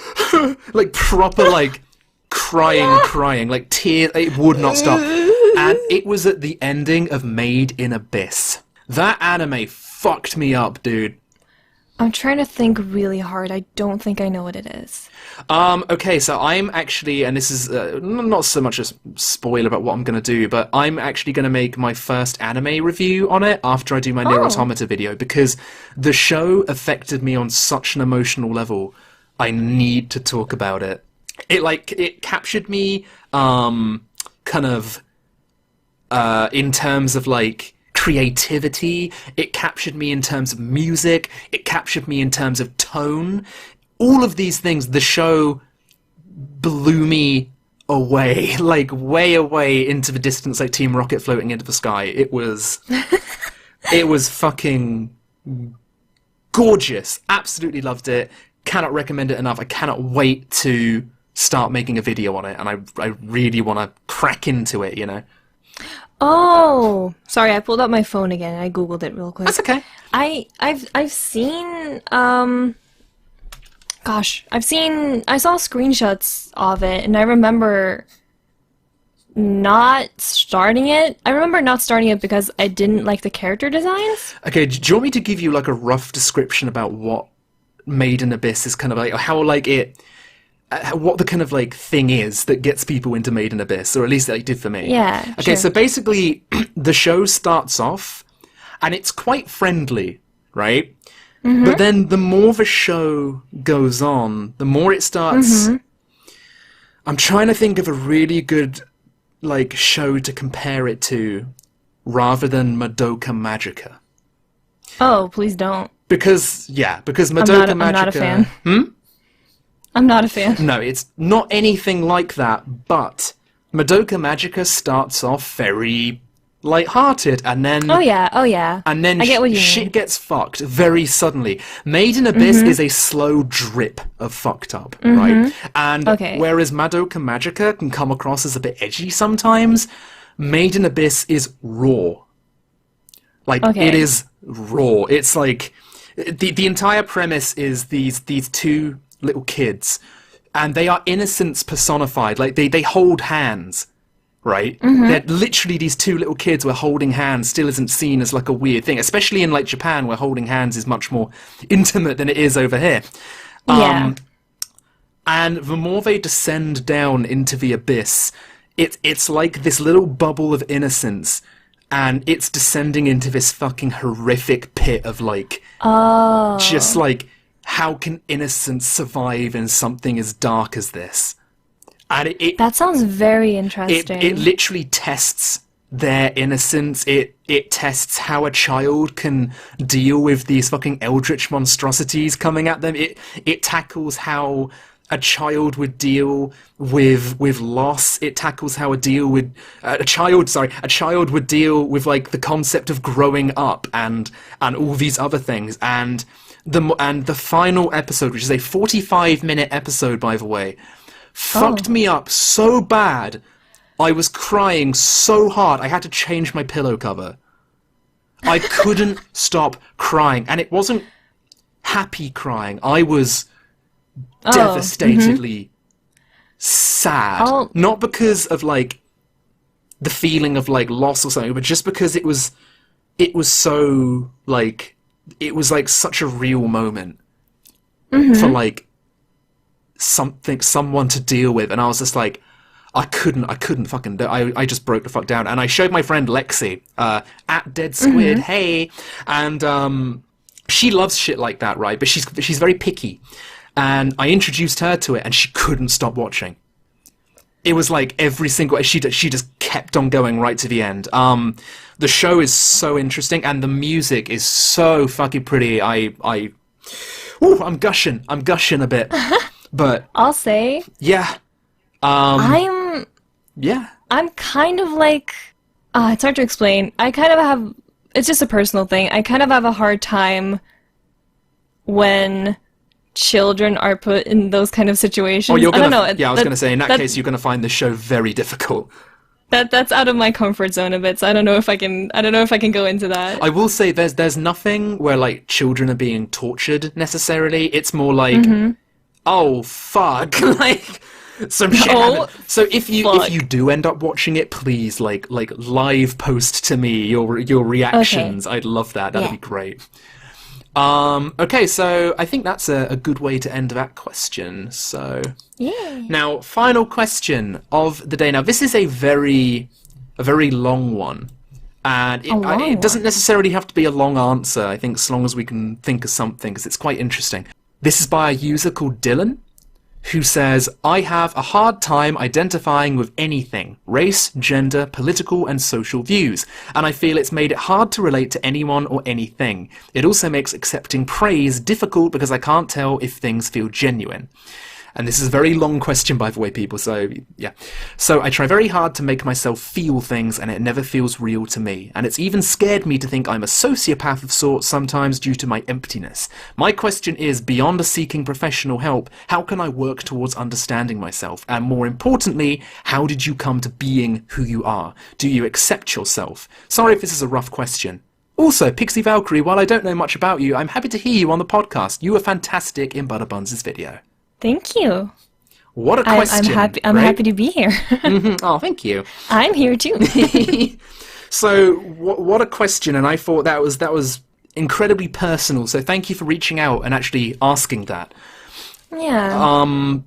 like, proper, like, crying, like, tears. It would not stop. And it was at the ending of Made in Abyss. That anime fucked me up, dude. I'm trying to think really hard. I don't think I know what it is. Okay, so I'm actually, and this is not so much a spoiler about what I'm going to do, but I'm actually going to make my first anime review on it after I do my Nier Automata video, because the show affected me on such an emotional level. I need to talk about it. It captured me, kind of, in terms of, like, creativity. It captured me in terms of music. It captured me in terms of tone. All of these things, the show blew me away, like way away into the distance, like Team Rocket floating into the sky. It was fucking gorgeous. Absolutely loved it. Cannot recommend it enough. I cannot wait to start making a video on it, and I really want to crack into it, you know. Oh, sorry, I pulled up my phone again and I googled it real quick. That's okay. I've seen I saw screenshots of it, and I remember not starting it. I remember not starting it because I didn't like the character designs. Okay, do you want me to give you, like, a rough description about what Made in Abyss is kind of like, how, like, what the kind of, like, thing is that gets people into Made in Abyss, or at least it did for me. Yeah, Okay, sure. so basically, the show starts off, and it's quite friendly, right? Mm-hmm. But then the more the show goes on, the more it starts... I'm trying to think of a really good, like, show to compare it to, rather than Madoka Magica. Oh, please don't. Because Madoka Magica... I'm not a fan. I'm not a fan. No, it's not anything like that, but Madoka Magica starts off very light-hearted, and then... Oh yeah. And then I get what you shit mean. gets fucked very suddenly. Made in Abyss is a slow drip of fucked up, right? And whereas Madoka Magica can come across as a bit edgy sometimes, Made in Abyss is raw. Like, it is raw. It's like... The entire premise is these two little kids, and they are innocence personified. Like, they hold hands, right? They're literally these two little kids where holding hands still isn't seen as, like, a weird thing, especially in, like, Japan, where holding hands is much more intimate than it is over here. Yeah. And the more they descend down into the abyss, it's like this little bubble of innocence, and it's descending into this fucking horrific pit of, like, just, like, how can innocence survive in something as dark as this? And that sounds very interesting. It literally tests their innocence. It tests how a child can deal with these fucking eldritch monstrosities coming at them. It tackles how a child would deal with loss. It tackles how a child would deal with like the concept of growing up and all these other things. And the final episode, which is a 45-minute episode, by the way, fucked me up so bad. I was crying so hard I had to change my pillow cover. I couldn't stop crying, and it wasn't happy crying. I was devastatedly sad. Not because of like the feeling of like loss or something, but just because it was so like it was like such a real moment for like someone to deal with, and I was just like, I couldn't fucking do it. I just broke the fuck down, and I showed my friend Lexi at Dead Squid, hey, and she loves shit like that, right? But she's very picky, and I introduced her to it, and she couldn't stop watching. It was like every single she just kept on going right to the end. The show is so interesting, and the music is so fucking pretty. I'm gushing a bit, but I'll say, yeah. I'm kind of like, it's hard to explain. I kind of have, it's just a personal thing. I kind of have a hard time when children are put in those kind of situations. I don't know. Yeah, I was going to say, in that case, you're going to find the show very difficult. That's out of my comfort zone a bit, so I don't know if I can go into that. I will say there's nothing where like children are being tortured necessarily. It's more like, oh fuck, like some shit happened. So if you do end up watching it, please like live post to me your reactions. Okay. I'd love that. That'd be great. Okay, so I think that's a good way to end that question. So now, final question of the day. Now, this is a very long one, and it doesn't necessarily have to be a long answer. I think as long as we can think of something, because it's quite interesting. This is by a user called Dylan, who says, I have a hard time identifying with anything, race, gender, political and social views, and I feel it's made it hard to relate to anyone or anything. It also makes accepting praise difficult because I can't tell if things feel genuine. And this is a very long question, by the way, people, so yeah. So I try very hard to make myself feel things, and it never feels real to me. And it's even scared me to think I'm a sociopath of sorts sometimes due to my emptiness. My question is, beyond seeking professional help, how can I work towards understanding myself? And more importantly, how did you come to being who you are? Do you accept yourself? Sorry if this is a rough question. Also, Pixie Valkyrie, while I don't know much about you, I'm happy to hear you on the podcast. You were fantastic in Butterbuns' video. Thank you. What a question. I'm happy to be here. Oh, thank you. I'm here too. So, what a question, and I thought that was incredibly personal, so thank you for reaching out and actually asking that. Yeah.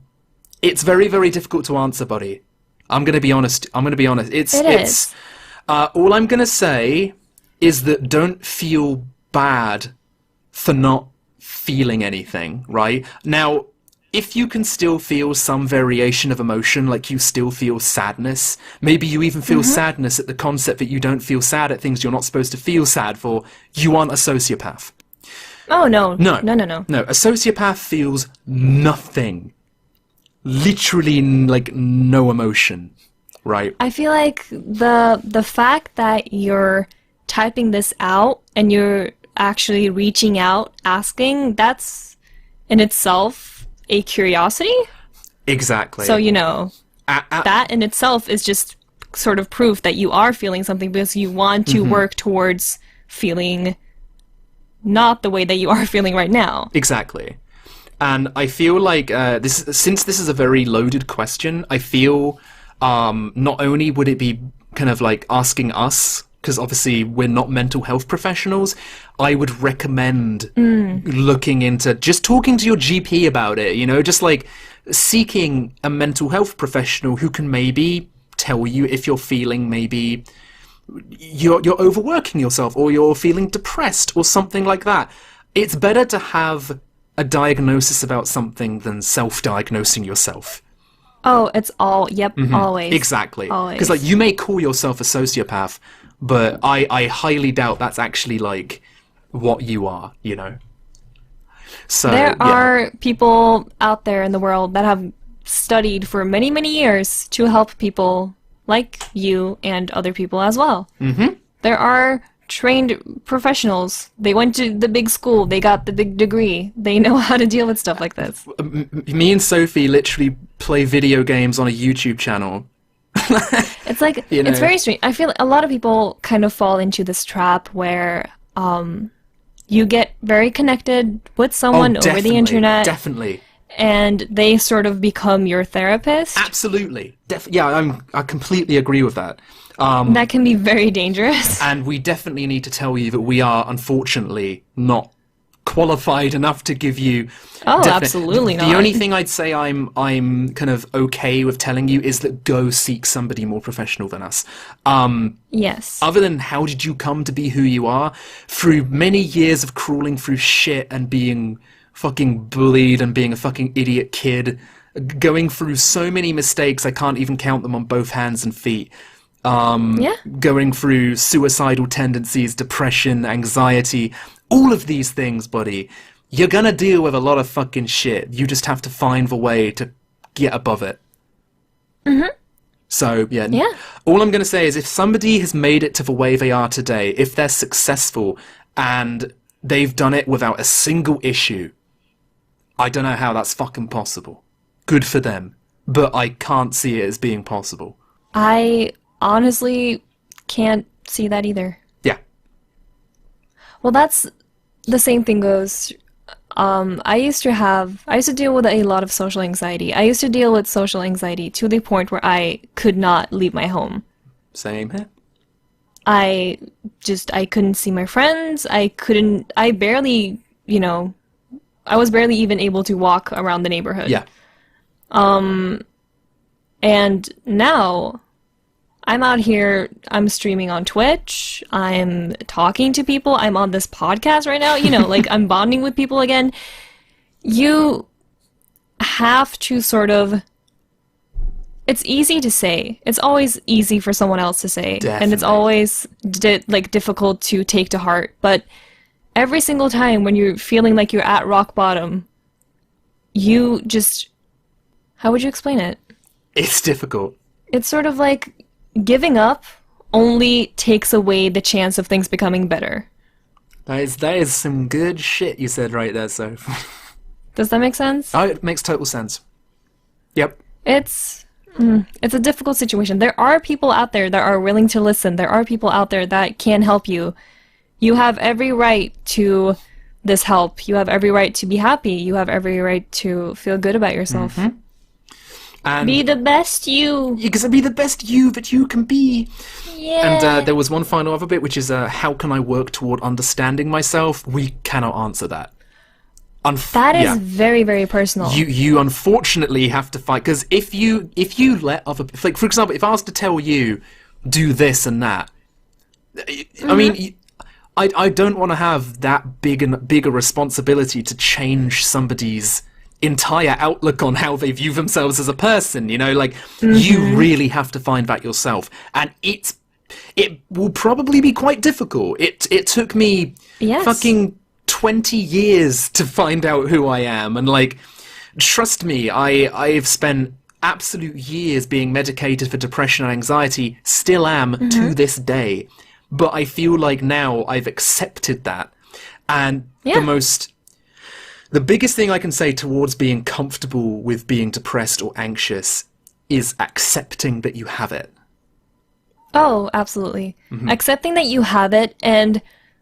It's very, very difficult to answer, buddy. I'm going to be honest. It's all I'm going to say is that don't feel bad for not feeling anything, right? Now, if you can still feel some variation of emotion, like you still feel sadness, maybe you even feel sadness at the concept that you don't feel sad at things you're not supposed to feel sad for, you aren't a sociopath. Oh, no. No, a sociopath feels nothing. Literally, like, no emotion, right? I feel like the fact that you're typing this out and you're actually reaching out, asking, that's in itself a curiosity. Exactly. So, that in itself is just sort of proof that you are feeling something because you want to work towards feeling not the way that you are feeling right now. Exactly. And I feel like since this is a very loaded question, I feel not only would it be kind of like asking us, because obviously we're not mental health professionals, I would recommend looking into just talking to your GP about it, just like seeking a mental health professional who can maybe tell you if you're feeling maybe you're overworking yourself or you're feeling depressed or something like that. It's better to have a diagnosis about something than self-diagnosing yourself. Oh, it's always. Exactly. Always. Because, like, you may call yourself a sociopath, but I highly doubt that's actually, like, what you are, you know? So, There are people out there in the world that have studied for many, many years to help people like you and other people as well. Mm-hmm. There are trained professionals. They went to the big school. They got the big degree. They know how to deal with stuff like this. Me and Sophie literally play video games on a YouTube channel. It's like, You know? it's very strange. I feel like a lot of people kind of fall into this trap where you get very connected with someone over the internet. Definitely. And they sort of become your therapist. Absolutely. I completely agree with that. That can be very dangerous. And we definitely need to tell you that we are, unfortunately, not qualified enough to give you... Absolutely not. The only thing I'd say I'm kind of okay with telling you is that go seek somebody more professional than us. Yes. Other than how did you come to be who you are, through many years of crawling through shit and being fucking bullied and being a fucking idiot kid, going through so many mistakes, I can't even count them on both hands and feet. Going through suicidal tendencies, depression, anxiety, all of these things, buddy. You're gonna deal with a lot of fucking shit. You just have to find the way to get above it. Mm-hmm. So, yeah. All I'm gonna say is if somebody has made it to the way they are today, if they're successful and they've done it without a single issue, I don't know how that's fucking possible. Good for them. But I can't see it as being possible. I honestly can't see that either. Yeah. Well, that's the same thing goes. I used to deal with a lot of social anxiety. I used to deal with social anxiety to the point where I could not leave my home. Same here. I couldn't see my friends. I was barely even able to walk around the neighborhood. Yeah. And now I'm out here, I'm streaming on Twitch, I'm talking to people, I'm on this podcast right now, like I'm bonding with people again. You have to sort of, it's easy to say. It's always easy for someone else to say. Definitely. And it's always difficult to take to heart. But every single time when you're feeling like you're at rock bottom, you just, how would you explain it? It's difficult. It's sort of like giving up only takes away the chance of things becoming better. That is some good shit you said right there, Soph. Does that make sense? Oh, it makes total sense. Yep. It's a difficult situation. There are people out there that are willing to listen. There are people out there that can help you. You have every right to this help. You have every right to be happy. You have every right to feel good about yourself. Mm-hmm. And be the best you. You can be the best you that you can be. Yeah. And there was one final other bit, which is how can I work toward understanding myself? We cannot answer that. That is very, very personal. You unfortunately have to fight, because if you let other, like, for example, if I was to tell you do this and that, I mean, I don't want to have that bigger responsibility to change somebody's entire outlook on how they view themselves as a person, you really have to find that yourself, and it will probably be quite difficult. It took me fucking 20 years to find out who I am, and trust me, I've spent absolute years being medicated for depression and anxiety, still am to this day, but I feel like now I've accepted that, and the biggest thing I can say towards being comfortable with being depressed or anxious is accepting that you have it. Oh, absolutely. Mm-hmm. Accepting that you have it and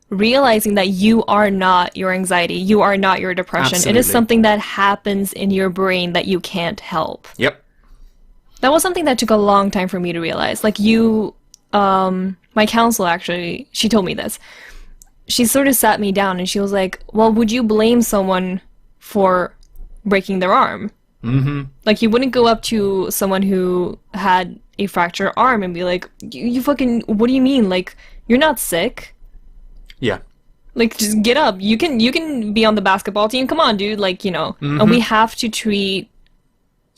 realizing that you are not your anxiety, you are not your depression. Absolutely. It is something that happens in your brain that you can't help. Yep. That was something that took a long time for me to realize. My counselor actually, she told me this. She sort of sat me down and she was like, well, would you blame someone for breaking their arm? Mm-hmm. You wouldn't go up to someone who had a fractured arm and be like, you fucking, what do you mean? You're not sick. Yeah. Just get up. You can be on the basketball team. Come on, dude. Mm-hmm. And we have to treat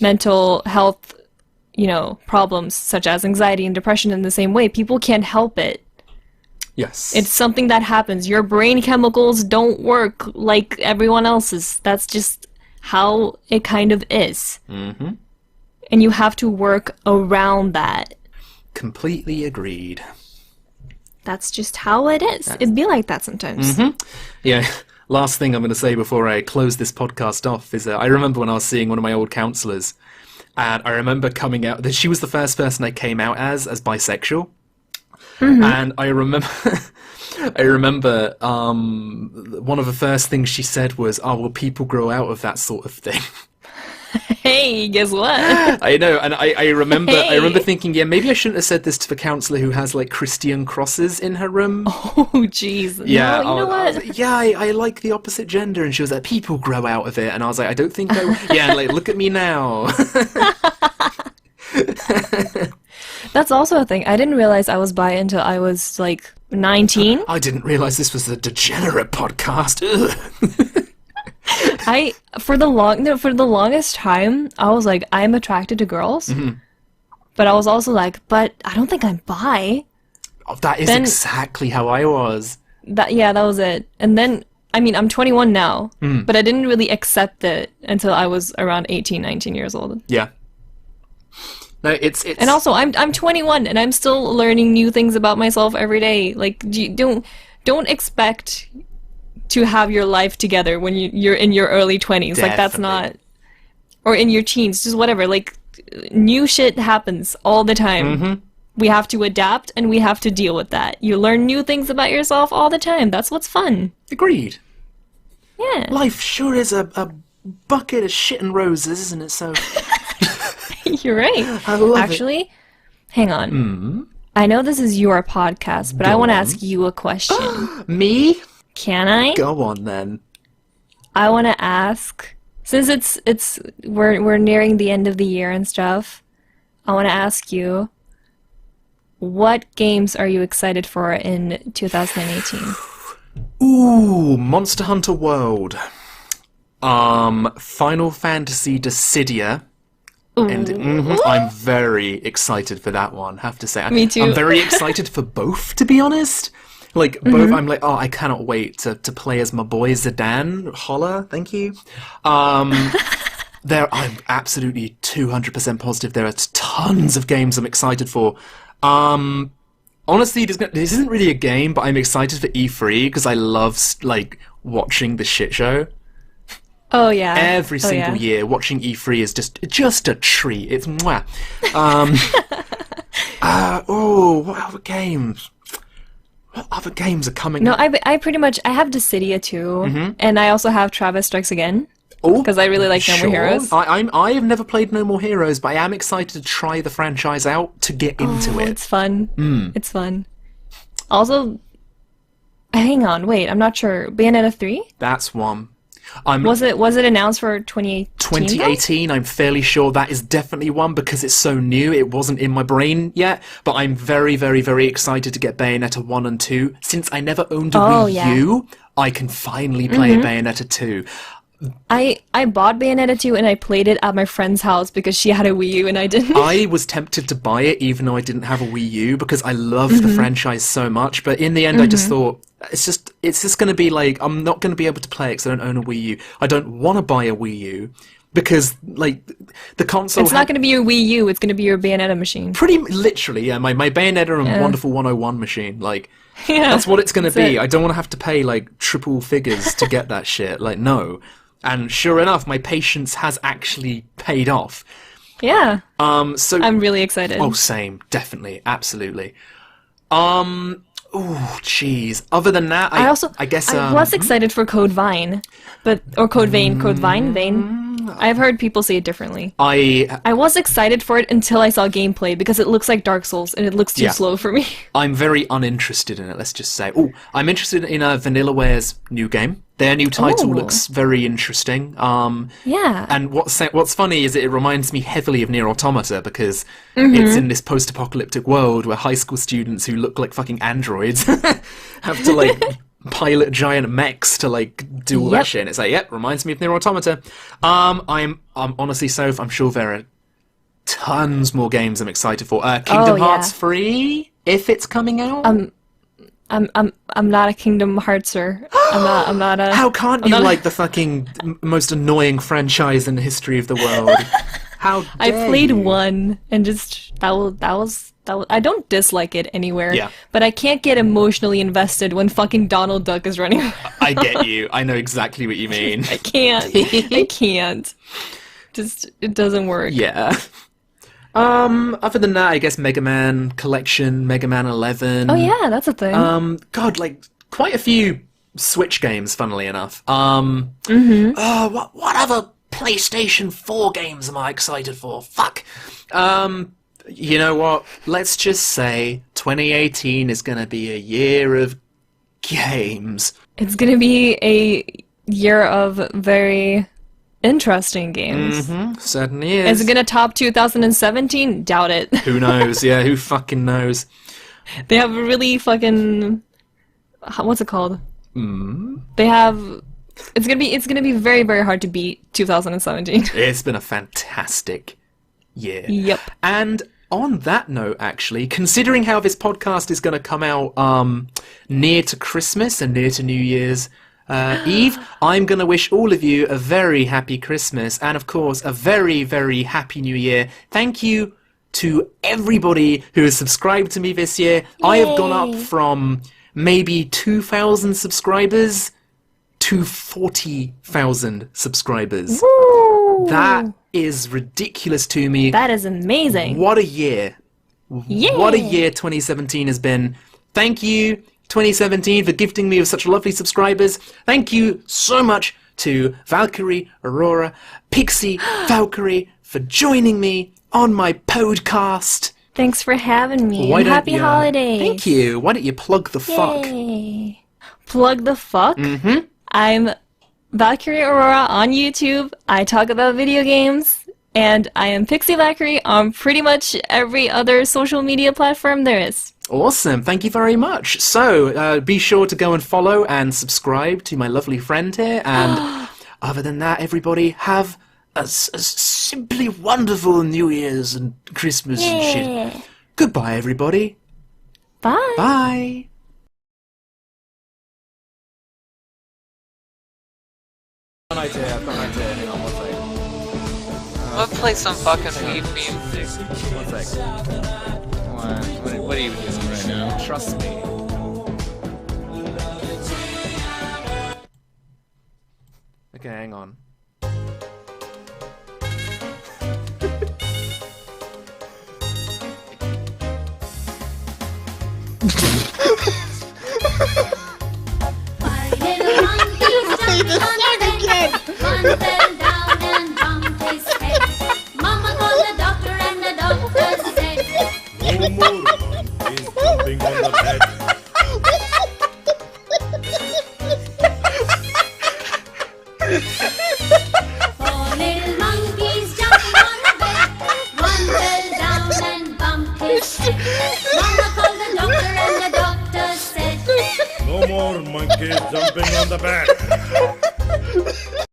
mental health, problems such as anxiety and depression in the same way. People can't help it. Yes. It's something that happens. Your brain chemicals don't work like everyone else's. That's just how it kind of is. Mm-hmm. And you have to work around that. Completely agreed. That's just how it is. It'd be like that sometimes. Mm-hmm. Yeah. Last thing I'm going to say before I close this podcast off is I remember when I was seeing one of my old counsellors, and I remember coming out that she was the first person I came out as bisexual. Mm-hmm. And I remember one of the first things she said was, "Oh, well, people grow out of that sort of thing." Hey, guess what? I know, and I remember thinking, yeah, maybe I shouldn't have said this to the counsellor who has like Christian crosses in her room. Oh, jeez. Yeah, no, you know what? Like, yeah, I like the opposite gender, and she was like, people grow out of it, and I was like, I don't think I. Yeah, like look at me now. That's also a thing. I didn't realize I was bi until I was like 19. I didn't realize this was a degenerate podcast. For the longest time, I was like, I'm attracted to girls. Mm-hmm. But I was also like, but I don't think I'm bi. Oh, that is exactly how I was. That was it. And then, I mean, I'm 21 now, but I didn't really accept it until I was around 18, 19 years old. Yeah. No, it's And also, I'm 21 and I'm still learning new things about myself every day. Like, don't expect to have your life together when you're in your early 20s. Definitely. Like, that's not... Or in your teens, just whatever. Like, new shit happens all the time. Mm-hmm. We have to adapt, and we have to deal with that. You learn new things about yourself all the time. That's what's fun. Agreed. Yeah. Life sure is a bucket of shit and roses, isn't it? So... You're right. I love Actually, hang on. Mm-hmm. I know this is your podcast, but I want to ask you a question. Me? Can I? Go on then. I want to ask, since we're nearing the end of the year and stuff, I want to ask you, what games are you excited for in 2018? Ooh, Monster Hunter World. Final Fantasy Dissidia. And I'm very excited for that one, have to say. Me too. I'm very excited for both, to be honest. Like, both, I'm like, oh, I cannot wait to play as my boy Zidane. Holla, thank you. I'm absolutely 200% positive there are tons of games I'm excited for. Honestly, this isn't really a game, but I'm excited for E3 because I love, like, watching the shit show. Oh, yeah. Every single year, watching E3 is just a treat. It's mwah. What other games? What other games are coming? No, I pretty much, I have Dissidia too, and I also have Travis Strikes Again, because I really like No More Heroes. I have never played No More Heroes, but I am excited to try the franchise out to get into it. It's fun. It's fun. Also, hang on, wait, I'm not sure. Bayonetta 3? That's one. Was it announced for 2018? 2018, I'm fairly sure that is definitely one because it's so new. It wasn't in my brain yet, but I'm very, very, very excited to get Bayonetta 1 and 2. Since I never owned a Wii U, I can finally play Bayonetta 2. I bought Bayonetta 2 and I played it at my friend's house because she had a Wii U and I didn't. I was tempted to buy it even though I didn't have a Wii U because I love the franchise so much, but in the end I just thought, it's just going to be like, I'm not going to be able to play it because I don't own a Wii U. I don't want to buy a Wii U because, like, the console... It's not going to be your Wii U, it's going to be your Bayonetta machine. Pretty literally, yeah, my Bayonetta and Wonderful 101 machine, like... Yeah, that's what it's going to be. I don't want to have to pay, like, triple figures to get that shit. Like, no. And sure enough, my patience has actually paid off. Yeah. So I'm really excited. Oh, same. Definitely. Absolutely. Oh, jeez. Other than that, I guess I was excited for Code Vein, or Code Vein, Vein. I've heard people say it differently. I was excited for it until I saw gameplay because it looks like Dark Souls and it looks too slow for me. I'm very uninterested in it, let's just say. Oh, I'm interested in Vanillaware's new game. Their new title looks very interesting. Yeah. And what's funny is it reminds me heavily of Nier Automata because it's in this post-apocalyptic world where high school students who look like fucking androids have to, like, pilot giant mechs to like do all that shit. And it's like, yep, reminds me of Nier Automata. I'm honestly, Soph, I'm sure there are tons more games I'm excited for. Kingdom Hearts 3, if it's coming out. I'm not a Kingdom Heartser. I'm not a. How can't you like the fucking most annoying franchise in the history of the world? How dare I played you? one and just that was. I don't dislike it anywhere. Yeah. But I can't get emotionally invested when fucking Donald Duck is running around. I get you. I know exactly what you mean. I can't. I can't. Just it doesn't work. Yeah. Other than that, I guess Mega Man Collection, Mega Man 11. Oh yeah, that's a thing. God, like quite a few Switch games, funnily enough. What other PlayStation 4 games am I excited for? Fuck. You know what? Let's just say 2018 is gonna be a year of games. It's gonna be a year of very interesting games. Certainly is. Is it gonna top 2017? Doubt it. Who knows? Yeah, who fucking knows? They have a really fucking what's it called? They have. It's gonna be very very hard to beat 2017. It's been a fantastic year. Yep. And on that note, actually, considering how this podcast is going to come out near to Christmas and near to New Year's Eve, I'm going to wish all of you a very happy Christmas and, of course, a very, very happy New Year. Thank you to everybody who has subscribed to me this year. I have gone up from maybe 2,000 subscribers to 40,000 subscribers. Woo! That is ridiculous to me. That is amazing. What a year. Yeah. What a year 2017 has been. Thank you, 2017, for gifting me with such lovely subscribers. Thank you so much to ValkyrieAurora, Pixie, Valkyrie, for joining me on my podcast. Thanks for having me. Why And don't happy you- holidays. Thank you. Why don't you plug the fuck? Yay. Plug the fuck? I'm ValkyrieAurora on YouTube. I talk about video games. And I am Pixie Valkyrie on pretty much every other social media platform there is. Awesome. Thank you very much. So, be sure to go and follow and subscribe to my lovely friend here. And other than that, everybody have a simply wonderful New Year's and Christmas and shit. Goodbye, everybody. Bye. Bye. I've got an idea. Hang on, one second. Let's play some fucking weed meme. One second. What are you doing right now? Trust me. Okay, hang on. One fell down and bumped his head. Mama called the doctor and the doctor said, No more monkeys jumping on the bed. four little monkeys jumping on the bed. One fell down and bumped his head. Mama called the doctor and the doctor said, No more monkeys jumping on the bed.